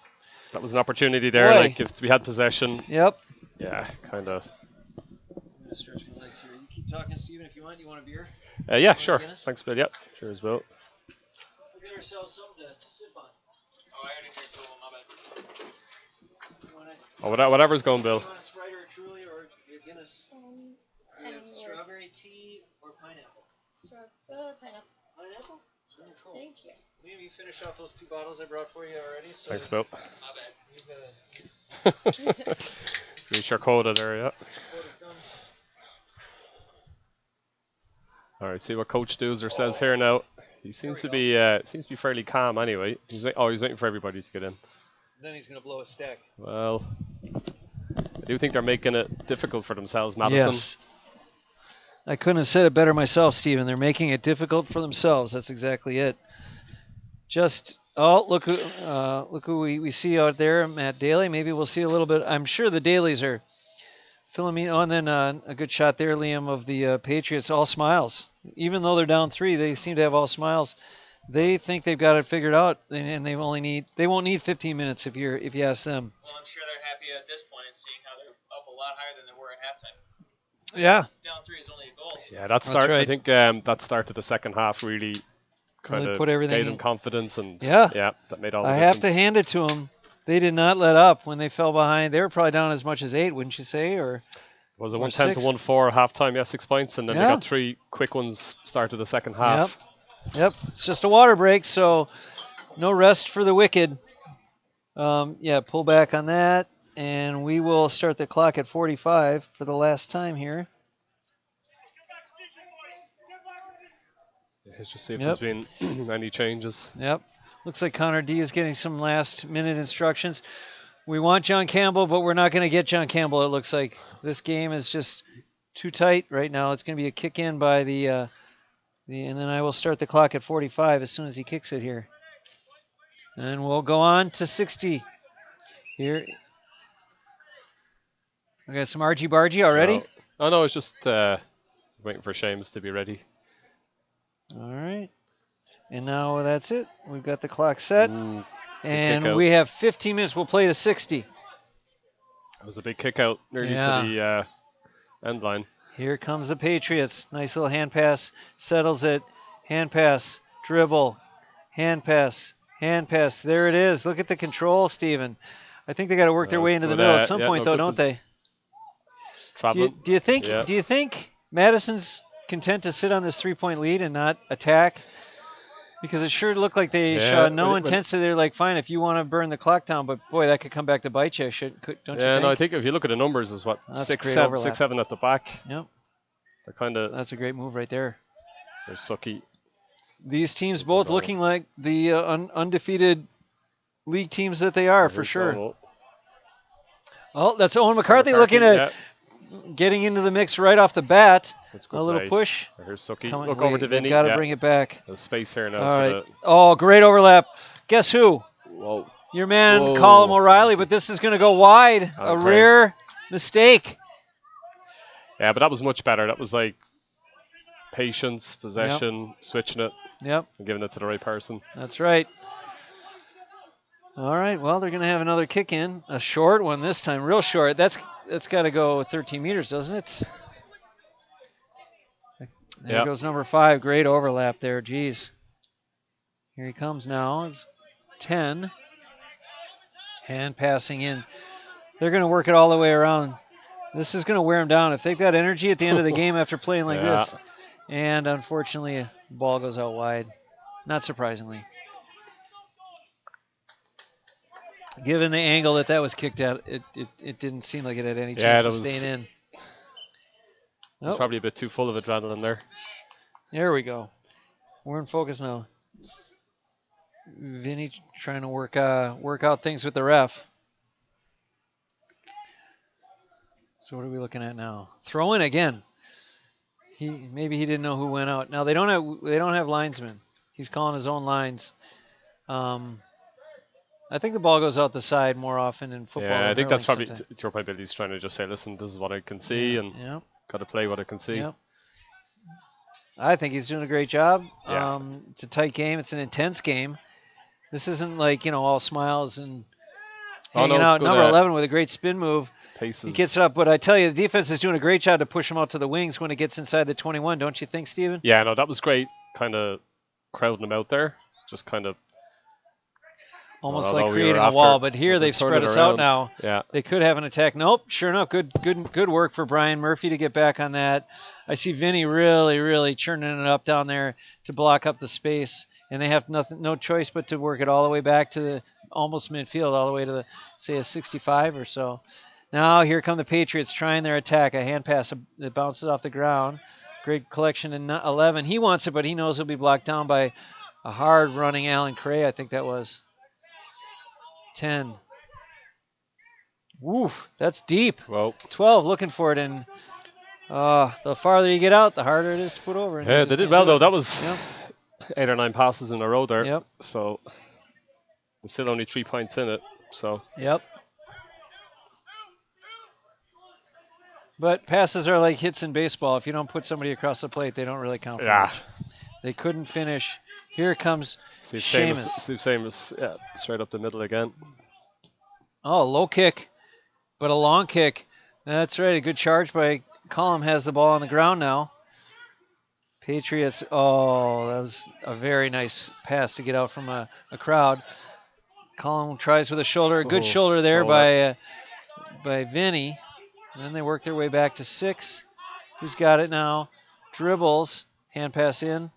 That was an opportunity there. Boy. Like if we had possession. Yep. Yeah, kind of. I'm going to stretch my legs here. You keep talking, Stephen, if you want. You want a beer? Yeah, sure. Thanks, Bill. Yep, sure as well. We'll get ourselves something to sip on. Oh, I already drank so my bad. Whatever's going, Bill. You want a Sprite or a Truly or a Guinness? Strawberry tea or pineapple? Pineapple. Pineapple? Cool. Thank you. Liam, you finished off those 2 bottles I brought for you already. So thanks, Bill. My bad. Reach your quota there, yeah. Quota's done. All right, see what Coach Doozer says here now. He seems to be fairly calm anyway. He's waiting for everybody to get in. Then he's going to blow a stack. Well, I do think they're making it difficult for themselves, Madison. Yes. I couldn't have said it better myself, Stephen. They're making it difficult for themselves. That's exactly it. Look who we see out there, Matt Daly. Maybe we'll see a little bit. I'm sure the Dailies are filling me. Oh, and then a good shot there, Liam, of the Patriots. All smiles. Even though they're down 3, they seem to have all smiles. They think they've got it figured out, and they won't need 15 minutes if you ask them. Well, I'm sure they're happy at this point, seeing how they're up a lot higher than they were at halftime. Yeah. Down 3 is only a goal. Yeah, that start. Right. I think that start to the second half really kind of gave them confidence, and that made all the difference. I have to hand it to them. They did not let up when they fell behind. They were probably down as much as 8, wouldn't you say? Or was it 110 to 1-4 halftime? Yeah, 6 points, and then they got 3 quick ones started the second half. Yep. It's just a water break, so no rest for the wicked. Pull back on that, and we will start the clock at 45 for the last time here. Let's just see if there's been any changes. Yep. Looks like Connor D is getting some last-minute instructions. We want John Campbell, but we're not going to get John Campbell, it looks like. This game is just too tight right now. It's going to be a kick-in by and then I will start the clock at 45 as soon as he kicks it here. And we'll go on to 60 here. We got some argy-bargy already? No, it's just waiting for Seamus to be ready. All right. And now that's it. We've got the clock set. Ooh, and we have 15 minutes. We'll play to 60. That was a big kick out nearly to the end line. Here comes the Patriots. Nice little hand pass. Settles it. Hand pass. Dribble. Hand pass. Hand pass. There it is. Look at the control, Stephen. I think they got to work their way into the middle at some point, though, don't they? Do you think Madison's content to sit on this 3-point lead and not attack? Because it sure looked like they Yeah, showed no intensity. They're like, fine, if you want to burn the clock down, but boy, that could come back to bite you. Don't you think? No, I think if you look at the numbers, it's what That's a 6, great 7, overlap. 6, 7 at the back. Yep. They're kind of. That's a great move right there. They're sucky. These teams both looking like the undefeated league teams that they are, for sure. Oh, that's Owen McCarthy looking at getting into the mix right off the bat. A little push. Here's Sucky. Look over to Vinny. Got to bring it back. There's space here now. All right. Oh, great overlap. Guess who? Whoa. Your man, Colin O'Reilly, but this is going to go wide. A rare mistake. Yeah, but that was much better. That was like patience, possession, switching it. Yep. And giving it to the right person. That's right. All right. Well, they're going to have another kick in. A short one this time. Real short. That's got to go 13 meters, doesn't it? There goes number 5. Great overlap there. Geez. Here he comes now. It's 10. Hand passing in. They're going to work it all the way around. This is going to wear them down. If they've got energy at the end of the game after playing like this. And unfortunately, the ball goes out wide. Not surprisingly. Given the angle that was kicked at, it didn't seem like it had any chance of staying in. It's probably a bit too full of adrenaline there. There we go. We're in focus now. Vinny trying to work out things with the ref. So what are we looking at now? Throw in again. Maybe he didn't know who went out. Now they don't have linesmen. He's calling his own lines. I think the ball goes out the side more often in football. Yeah, I think that's probably your point. Billy's trying to just say, listen, this is what I can see, and got to play what I can see. Yep. I think he's doing a great job. Yeah. It's a tight game. It's an intense game. This isn't like, all smiles and hanging out. Number 11 with a great spin move. Paces. He gets it up, but I tell you, the defense is doing a great job to push him out to the wings when it gets inside the 21, don't you think, Stephen? Yeah, no, that was great. Kind of crowding him out there. Just kind of. Almost like creating a wall, but here they've spread us out now. Yeah. They could have an attack. Nope, sure enough, good work for Brian Murphy to get back on that. I see Vinny really churning it up down there to block up the space, and they have no choice but to work it all the way back to the almost midfield, all the way to a 65 or so. Now here come the Patriots trying their attack. A hand pass that bounces off the ground. Great collection in 11. He wants it, but he knows he'll be blocked down by a hard-running Alan Cray, I think that was. 10. Woof, that's deep. Well, 12 looking for it, and the farther you get out, the harder it is to put over. Yeah, they did well, though. That was 8 or 9 passes in a row there. Yep. So, there's still only 3 points in it. So. Yep. But passes are like hits in baseball. If you don't put somebody across the plate, they don't really count for much. They couldn't finish. Here comes Seamus. Steve Seamus, straight up the middle again. Oh, low kick, but a long kick. That's right, a good charge by Colum. Has the ball on the ground now. Patriots, that was a very nice pass to get out from a crowd. Colum tries with a shoulder, a good shoulder there by Vinny. And then they work their way back to 6. Who's got it now? Dribbles, hand pass in.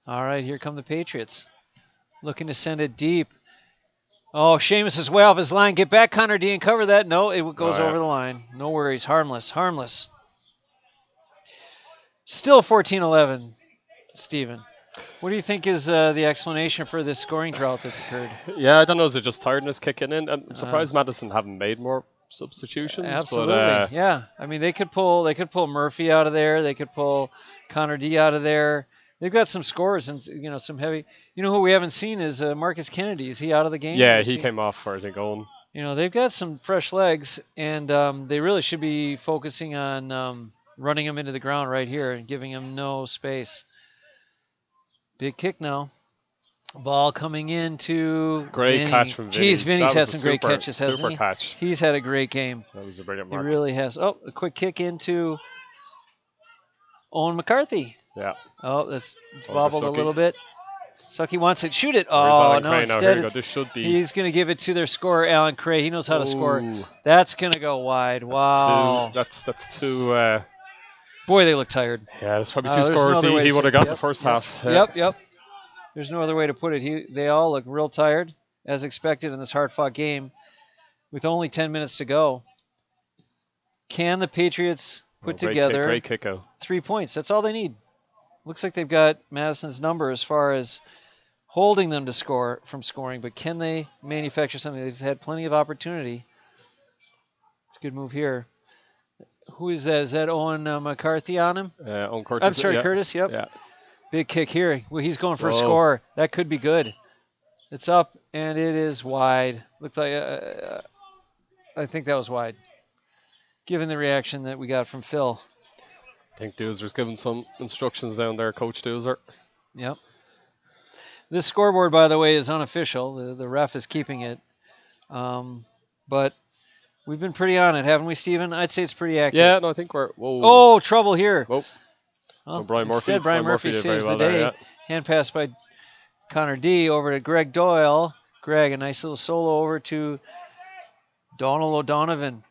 All right, here come the Patriots. Looking to send it deep. Oh, Seamus is way off his line. Get back, Connor D, and cover that. No, it goes over the line. No worries. Harmless. Still 14-11, Stephen. What do you think is the explanation for this scoring drought that's occurred? Yeah, I don't know. Is it just tiredness kicking in? I'm surprised Madison haven't made more substitutions. Absolutely, but, yeah. I mean, they could pull Murphy out of there. They could pull Connor D out of there. They've got some scores and some heavy. Who we haven't seen is Marcus Kennedy. Is he out of the game? Yeah, he came off for, I think, Owen. They've got some fresh legs, and they really should be focusing on running him into the ground right here and giving him no space. Big kick now. Ball coming into Great catch from Vinny. Jeez, Vinny's had some great catches, hasn't he? Super catch. He's had a great game. That was a brilliant mark. He really has. Oh, a quick kick into Owen McCarthy. Yeah. Oh, it's bobbled a little bit. Sucky wants it. Shoot it. Oh, no, instead he's going to give it to their scorer, Alan Cray. He knows how to score. That's going to go wide. Wow. That's too Boy, they look tired. Yeah, there's probably two There's no scores other way he to would say have got it. the first Yep. half. Yep. There's no other way to put it. They all look real tired, as expected in this hard-fought game, with only 10 minutes to go. Can the Patriots put together great kick out. 3 points? That's all they need. Looks like they've got Madison's number as far as holding them to score from scoring, but can they manufacture something? They've had plenty of opportunity. It's a good move here. Who is that? Is that Owen McCarthy on him? Owen Curtis. I'm sorry, Curtis. Yep. Yeah. Big kick here. Well, he's going for a score. That could be good. It's up, and it is wide. Looked like I think that was wide, given the reaction that we got from Phil. I think Doozer's given some instructions down there, Coach Doozer. Yep. This scoreboard, by the way, is unofficial. The ref is keeping it. But we've been pretty on it, haven't we, Stephen? I'd say it's pretty accurate. Yeah, no, I think we're... Whoa. Oh, trouble here. Whoa. Well, Brian Murphy. Instead, Brian Murphy saves the day. There, yeah. Hand pass by Connor D over to Greg Doyle. Greg, a nice little solo over to Donald O'Donovan.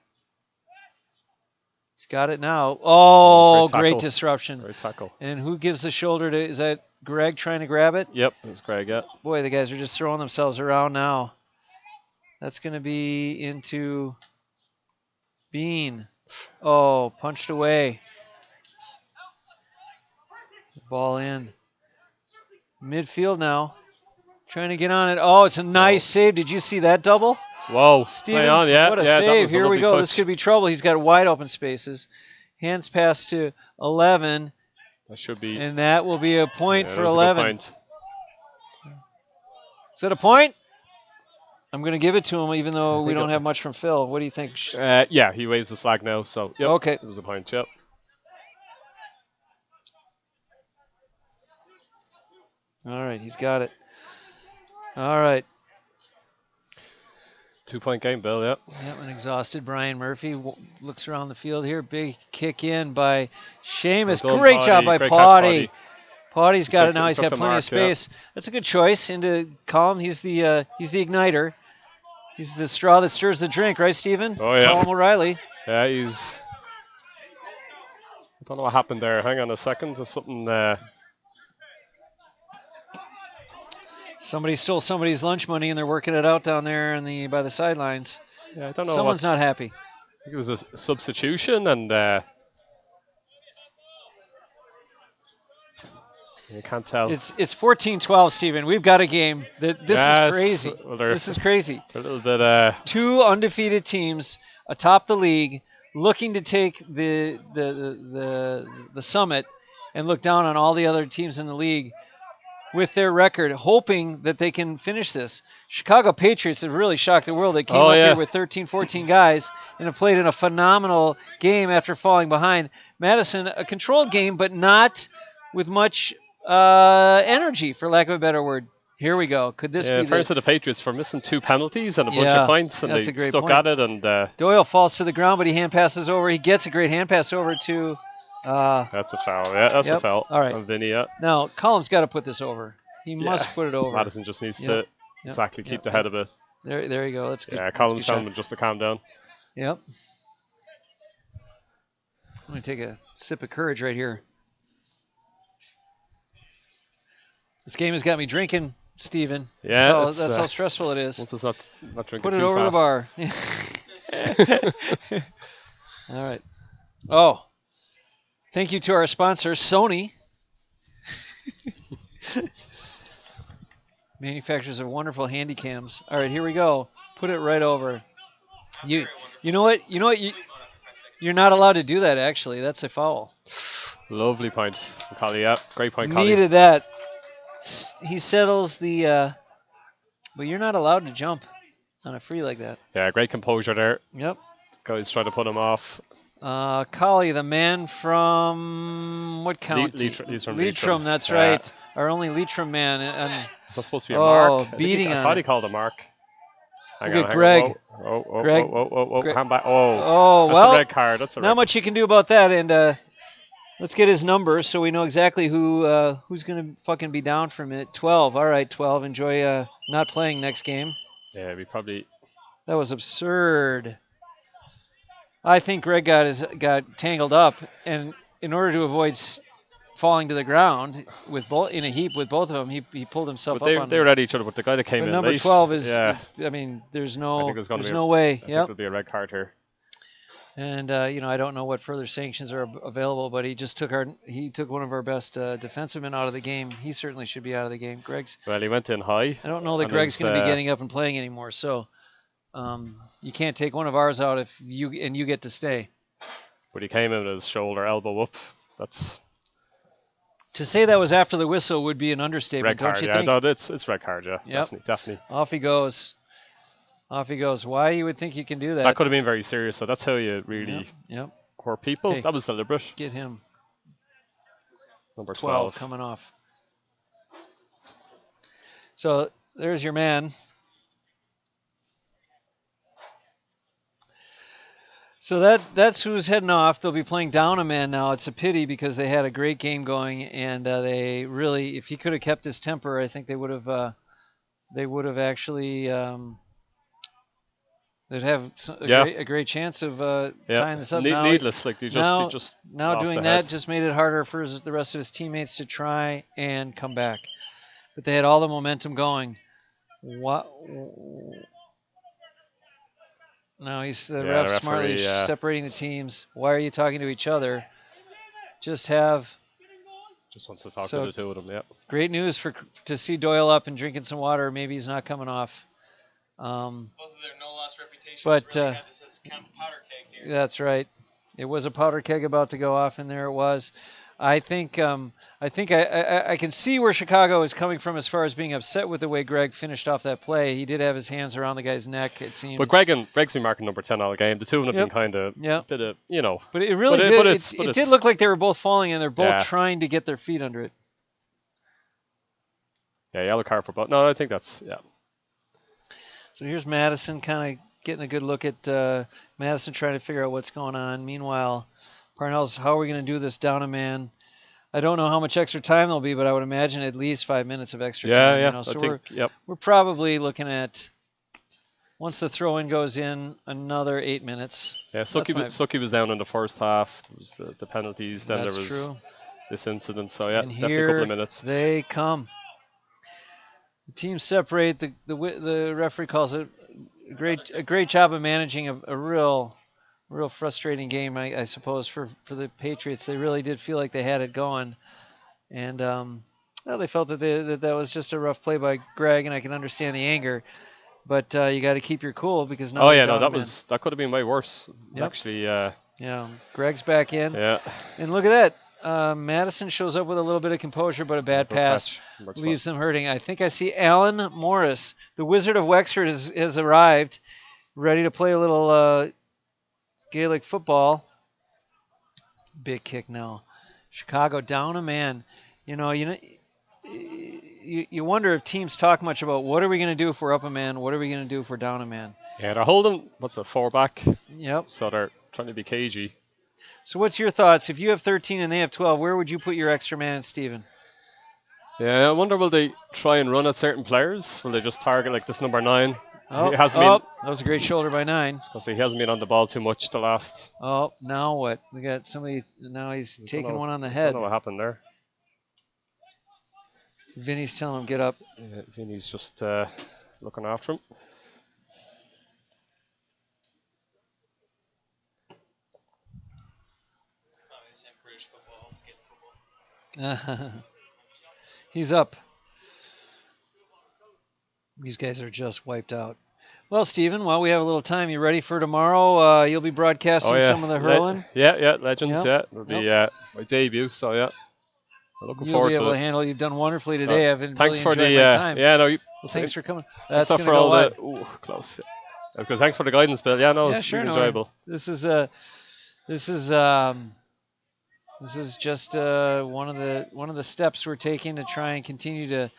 He's got it now. Oh, great disruption. Great tackle. And who gives the shoulder to, is that Greg trying to grab it? Yep, it was Greg, yeah. Boy, the guys are just throwing themselves around now. That's going to be into Bean. Oh, punched away. Ball in. Midfield now. Trying to get on it. Oh, it's a nice save. Did you see that double? Whoa. Steven, on, yeah, what a yeah, save. Here we go. Touch. This could be trouble. He's got wide open spaces. Hands pass to 11. That should be. And that will be a point for that was 11. A good point. Is that a point? I'm going to give it to him, even though we don't it- have much from Phil. What do you think? Yeah, he waves the flag now, so yep, Okay. it was a point, yep. All right, he's got it. All right. 2-point game, Bill, yep. Yep, an exhausted Brian Murphy looks around the field here. Big kick in by Seamus. Great job by Potty. Potty's got it now. He's got plenty of space. That's a good choice into Colm. He's the igniter. He's the straw that stirs the drink, right, Stephen? Oh, yeah. Colm O'Reilly. Yeah, he's... I don't know what happened there. Hang on a second. There's something... Somebody stole somebody's lunch money, and they're working it out down there by the sidelines. Yeah, I don't know. Someone's not happy. I think it was a substitution, and you can't tell. It's 14-12, Stephen. We've got a game. This is crazy. Well, this is crazy. A little bit. Two undefeated teams atop the league, looking to take the summit and look down on all the other teams in the league with their record, hoping that they can finish this. Chicago Patriots have really shocked the world. They came up here with 13, 14 guys and have played in a phenomenal game after falling behind. Madison, a controlled game, but not with much energy, for lack of a better word. Here we go. Could this be first to the Patriots for missing 2 penalties and a bunch of points, and they stuck at it. And Doyle falls to the ground, but he hand passes over. He gets a great hand pass over to... that's a foul. Yeah, that's a foul. All right. On Vinny, yeah. Now, Colum's got to put this over. He must put it over. Madison just needs to keep the head of it. There you go. That's good. Yeah, Colum's telling him just to calm down. Yep. I'm going to take a sip of courage right here. This game has got me drinking, Stephen. Yeah, that's how stressful it is. Once it's not drinking put it too over fast. the bar. All right. Oh, thank you to our sponsor, Sony. Manufacturers of wonderful handy cams. All right, here we go. Put it right over. You know what? You're not allowed to do that, actually. That's a foul. Lovely point, Collie. Yeah, great point, Collie. Needed that. He settles the... but you're not allowed to jump on a free like that. Yeah, great composure there. Yep. Guys trying to put him off. Collie, the man from what county? He's from Leitrim, that's right. Our only Leitrim man. Is that supposed to be a mark? Beating I thought he called a mark. Look at Greg. Greg. Hand back. Well, that's a red card. That's a not much you can do about that. And let's get his number so we know exactly who's going to fucking be down from it. 12. All right, 12. Enjoy not playing next game. Yeah, we probably... That was absurd. I think Greg got tangled up, and in order to avoid falling to the ground in a heap with both of them, he pulled himself But up on they them. were at each other, but the guy that came But in number late, 12 is, yeah, I mean, there's I no, think there's going to there's be no way. I think Yep. there'll be a red card here. And I don't know what further sanctions are available, but he just took one of our best defensive men out of the game. He certainly should be out of the game. Well, he went in high. I don't know that Greg's going to be getting up and playing anymore. So you can't take one of ours out if you get to stay. But he came in with his shoulder, elbow up. That's to say that was after the whistle would be an understatement, red card, don't you yeah, think? No, it's red card, yeah. Yep. Definitely. Off he goes. Why you would think you can do that? That could have been very serious. So that's how you really hurt people. Hey, that was deliberate. Get him. Number 12 coming off. So there's your man. So that's who's heading off. They'll be playing down a man now. It's a pity because they had a great game going, and they really, if he could have kept his temper, I think they would have actually. They'd have a great chance of tying this up. Needless, like you just now doing that just made it harder for the rest of his teammates to try and come back. But they had all the momentum going. What? No, the ref smartly separating the teams. Why are you talking to each other? Just wants to talk to the two of them. Yeah. Great news to see Doyle up and drinking some water. Maybe he's not coming off. Both of their no-loss reputations but really had this as kind of a powder keg here. That's right. It was a powder keg about to go off, and there it was. I think I can see where Chicago is coming from as far as being upset with the way Greg finished off that play. He did have his hands around the guy's neck, it seemed. But Greg's been marking number 10 all the game. The two of them have been kind of bit of, But it really it did look like they were both falling, and they're both trying to get their feet under it. Yeah, yellow card for both. No, I think that's, So here's Madison kind of getting a good look at Madison trying to figure out what's going on. Meanwhile, Parnell's, how are we going to do this down a man? I don't know how much extra time there'll be, but I would imagine at least 5 minutes of extra time. Yeah. So we're probably looking at, once the throw-in goes in, another 8 minutes. Yeah, Suki was down in the first half. There was the penalties. Then there was this incident. So, and definitely a couple of minutes. They come. The teams separate. The referee calls it a great job of managing a real frustrating game, I suppose, for the Patriots. They really did feel like they had it going, and they felt that was just a rough play by Greg, and I can understand the anger, but you got to keep your cool because now. That could have been way worse. Yep. Actually. Greg's back in. Yeah. And look at that. Madison shows up with a little bit of composure, but a bad pass leaves them hurting. I think I see Alan Morris, the Wizard of Wexford, has arrived, ready to play a little Gaelic football. Big kick now. Chicago down a man. You wonder if teams talk much about what are we going to do if we're up a man, what are we going to do if we're down a man. Yeah, they're holding, 4 back? Yep. So they're trying to be cagey. So what's your thoughts? If you have 13 and they have 12, where would you put your extra man, Stephen? Yeah, I wonder, will they try and run at certain players? Will they just target like this number 9? That was a great shoulder by 9. Because he hasn't been on the ball too much the last. Oh, now what? We got somebody. Now he's taking one on the head. I don't know what happened there. Vinny's telling him get up. Yeah, Vinny's just looking after him. He's up. These guys are just wiped out. Well, Stephen, while we have a little time, you ready for tomorrow? You'll be broadcasting some of the hurling? Legends, It'll be my debut, so I'm looking forward to it. You'll be able to handle it. You've done wonderfully today. I've thanks really for enjoyed my time. Thanks for coming. That's going to go wide. Close. Because thanks for the guidance, Bill. Yeah, no, it's really enjoyable. This is just one of the steps we're taking to try and continue to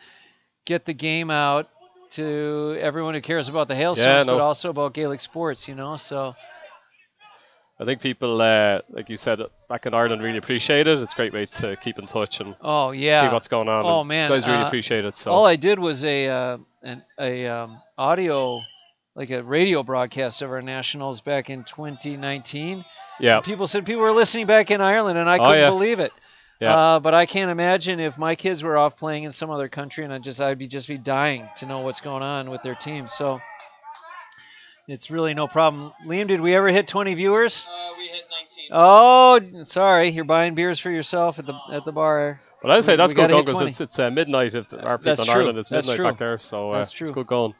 get the game out to everyone who cares about the Hailstones, but also about Gaelic sports. So I think people, like you said, back in Ireland really appreciate it. It's a great way to keep in touch and see what's going on. Oh man, guys really appreciate it. So all I did was a audio a radio broadcast of our nationals back in 2019. Yeah. And people said people were listening back in Ireland, and I couldn't believe it. Yeah. But I can't imagine if my kids were off playing in some other country, and I'd be dying to know what's going on with their team. So it's really no problem. Liam, did we ever hit 20 viewers? We hit 19. Oh, sorry, you're buying beers for yourself at the bar. But I'd say that's we good gotta going hit because it's midnight. If our people That's in true. Ireland, it's That's midnight true. back there, so That's true. it's good going.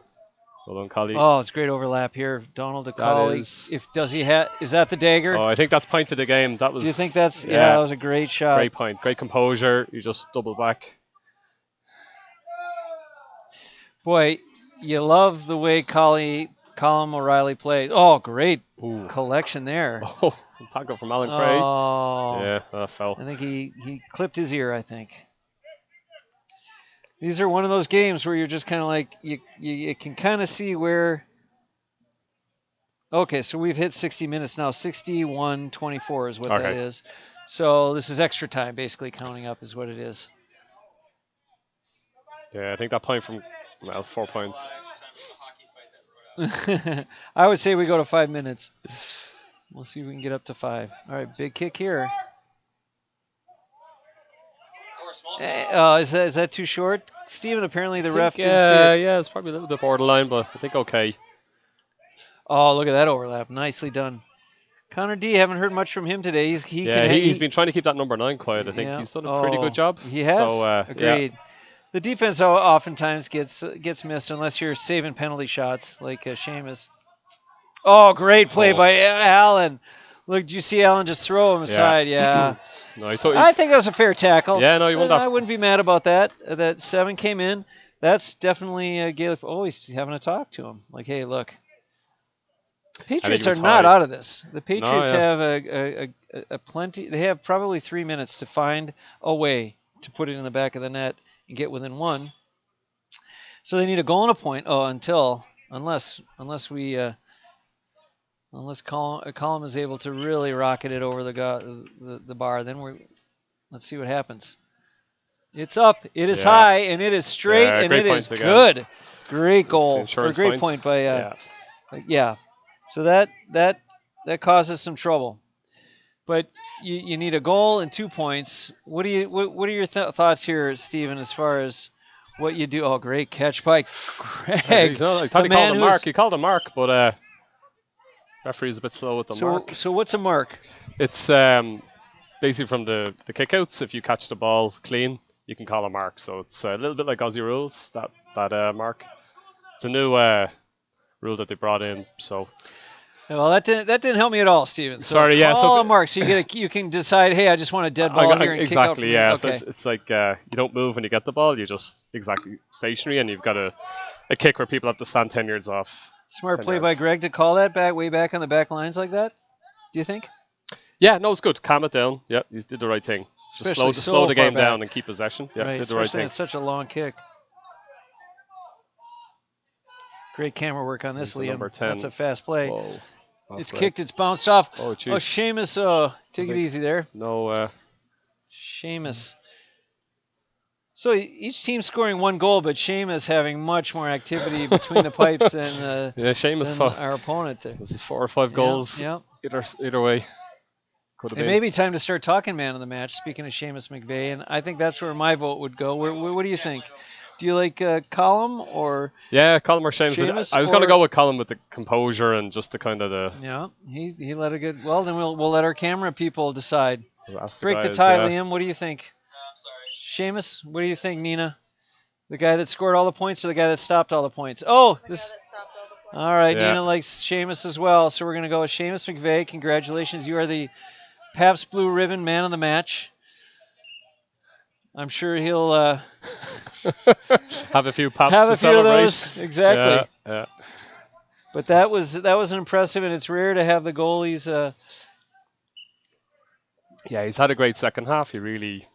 Well done, Collie. Oh, it's great overlap here. Donald to Collie. is- Is that the dagger? Oh, I think that's point of the game. That was. Do you think that's yeah, that was a great shot. great point? Great composure. You just double back. Boy, you love the way Colin O'Reilly plays. Oh, great Ooh. collection there. Oh, some tackle from Alan Cray. Oh, Yeah, that fell. I think he clipped his ear, I think. These are one of those games where you're just kind of like, you can kind of see where. Okay, so we've hit 60 minutes now. 61:24 is what that is. So this is extra time, basically counting up is what it is. Yeah, I think that point from 4 points. I would say we go to 5 minutes. We'll see if we can get up to 5. All right, big kick here. Is that too short, Stephen? Apparently the ref didn't see it. Yeah, it's probably a little bit borderline, but I think okay. Oh, look at that overlap. Nicely done. Connor D, haven't heard much from him today. He's been trying to keep that number 9 quiet. I think he's done a pretty good job. He has. So, agreed. Yeah. The defense oftentimes gets missed unless you're saving penalty shots like Seamus. Oh, great play by Allen. Look, did you see Allen just throw him aside? Yeah. No, I think that was a fair tackle. Yeah, no, you wouldn't I wouldn't be mad about that. That 7 came in. That's definitely Gaelic. Oh, he's having a talk to him. Like, hey, look. Patriots are not out of this. The Patriots have a plenty. They have probably 3 minutes to find a way to put it in the back of the net and get within 1. So they need a goal and a point. Oh, unless Colum is able to really rocket it over the bar, then let's see what happens. It's up. It is high, and it is straight, and it is good. Great goal. Or great point by yeah. So that causes some trouble. But you need a goal and 2 points. What are your thoughts here, Stephen, as far as what you do? Oh, great catch by Greg. I thought he called a mark. He called a mark, but referee's a bit slow with the mark. So what's a mark? It's basically from the kickouts. If you catch the ball clean, you can call a mark. So it's a little bit like Aussie rules, that mark. It's a new rule that they brought in. So. Well, that didn't help me at all, Stephen. So Sorry, yeah. Call a mark, so you can decide. Hey, I just want a dead ball here and exactly, kick out. Yeah. So it's like you don't move when you get the ball. You're just exactly stationary, and you've got a kick where people have to stand 10 yards off. Smart play by Greg to call that way back on the back lines like that. Do you think? Yeah, no, it's good. Calm it down. Yeah, he did the right thing. Just slow the game down and keep possession. Yeah, right, did the right thing. It's such a long kick. Great camera work on this, Liam. Number 10. That's a fast play. Whoa. It's kicked. It's bounced off. Oh, jeez. Oh, Seamus. Take it easy there. No. Seamus. So each team scoring 1 goal, but Seamus having much more activity between the pipes than Seamus our opponent there. Was it 4 or 5 goals? Yeah. Either way. It may be time to start talking man of the match. Speaking of Seamus McVeigh, and I think that's where my vote would go. What do you think? Do you like Colum or? Yeah, Colum or Seamus. I was going to go with Colum with the composure and just the kind of the. Yeah, he let a good. Well, then we'll let our camera people decide. Break the guys, tie, Liam. What do you think? I'm sorry. Seamus, what do you think, Nina? The guy that scored all the points or the guy that stopped all the points? Oh, this. All right, yeah. Nina likes Seamus as well, so we're going to go with Seamus McVeigh. Congratulations, you are the Pabst Blue Ribbon man of the match. I'm sure he'll have a few pops have to a few celebrate. of those. Exactly. Yeah. But that was impressive, and it's rare to have the goalies. Yeah, he's had a great second half. He really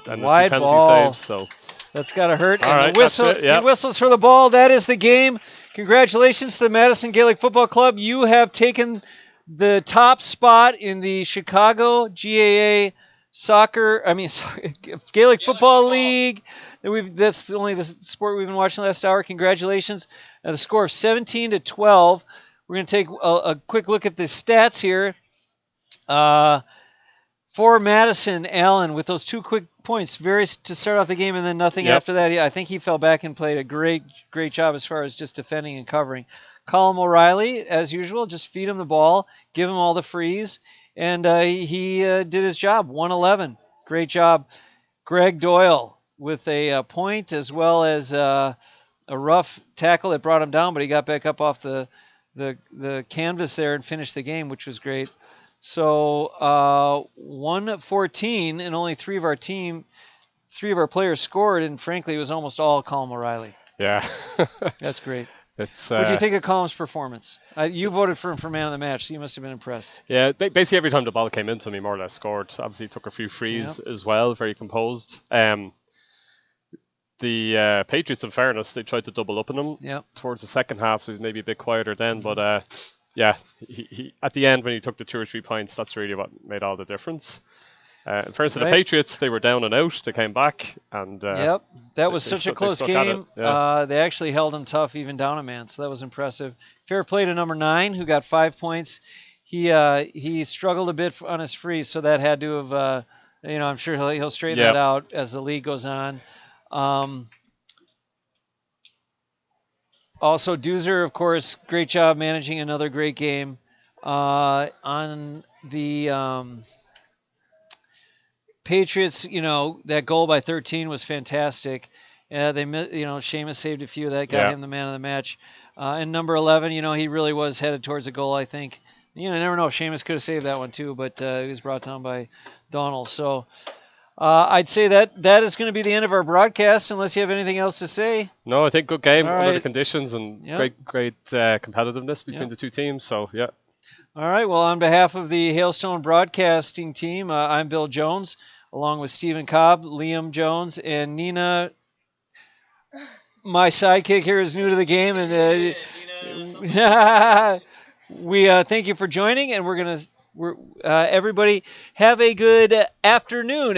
and wide the penalty ball. saves, so that's got to hurt. All and right, the whistle. that's it, yep. He whistles for the ball. That is the game. Congratulations to the Madison Gaelic Football Club. You have taken the top spot in the Chicago GAA soccer. I mean, Gaelic Football League. That's only the sport we've been watching the last hour. Congratulations. The score of 17-12. We're going to take a quick look at the stats here. For Madison, Allen with those 2 quick points, very to start off the game, and then nothing after that. I think he fell back and played a great job as far as just defending and covering. Colin O'Reilly, as usual, just feed him the ball, give him all the frees, and he did his job. 111, great job. Greg Doyle with a point as well as a rough tackle that brought him down, but he got back up off the canvas there and finished the game, which was great. So 114, and only 3 of our players scored, and frankly, it was almost all Colin O'Reilly. Yeah. That's great. What do you think of Colin's performance? You voted for him for man of the match, so you must have been impressed. Yeah, basically every time the ball came into him, he more or less scored. Obviously, he took a few frees as well, very composed. The Patriots, in fairness, they tried to double up on him towards the second half, so he was maybe a bit quieter then, but he at the end when he took the 2 or 3 points, that's really what made all the difference. In fairness to the Patriots, they were down and out. They came back, and that was such a close game. They actually held him tough, even down a man, so that was impressive. Fair play to number 9, who got 5 points. He struggled a bit on his free, so that had to have I'm sure he'll straighten that out as the league goes on. Also, Doozer, of course, great job managing another great game. On the Patriots, that goal by 13 was fantastic. Seamus saved a few that got him the man of the match. And number 11, he really was headed towards a goal, I think. You never know. Seamus could have saved that one too, but he was brought down by Donald. So I'd say that is going to be the end of our broadcast, unless you have anything else to say. No, I think good game under the conditions, and great competitiveness between the 2 teams. So, yeah. All right. Well, on behalf of the Hailstone Broadcasting team, I'm Bill Jones, along with Stephen Cobbe, Liam Jones, and Nina. My sidekick here is new to the game, and we thank you for joining, and we're everybody have a good afternoon,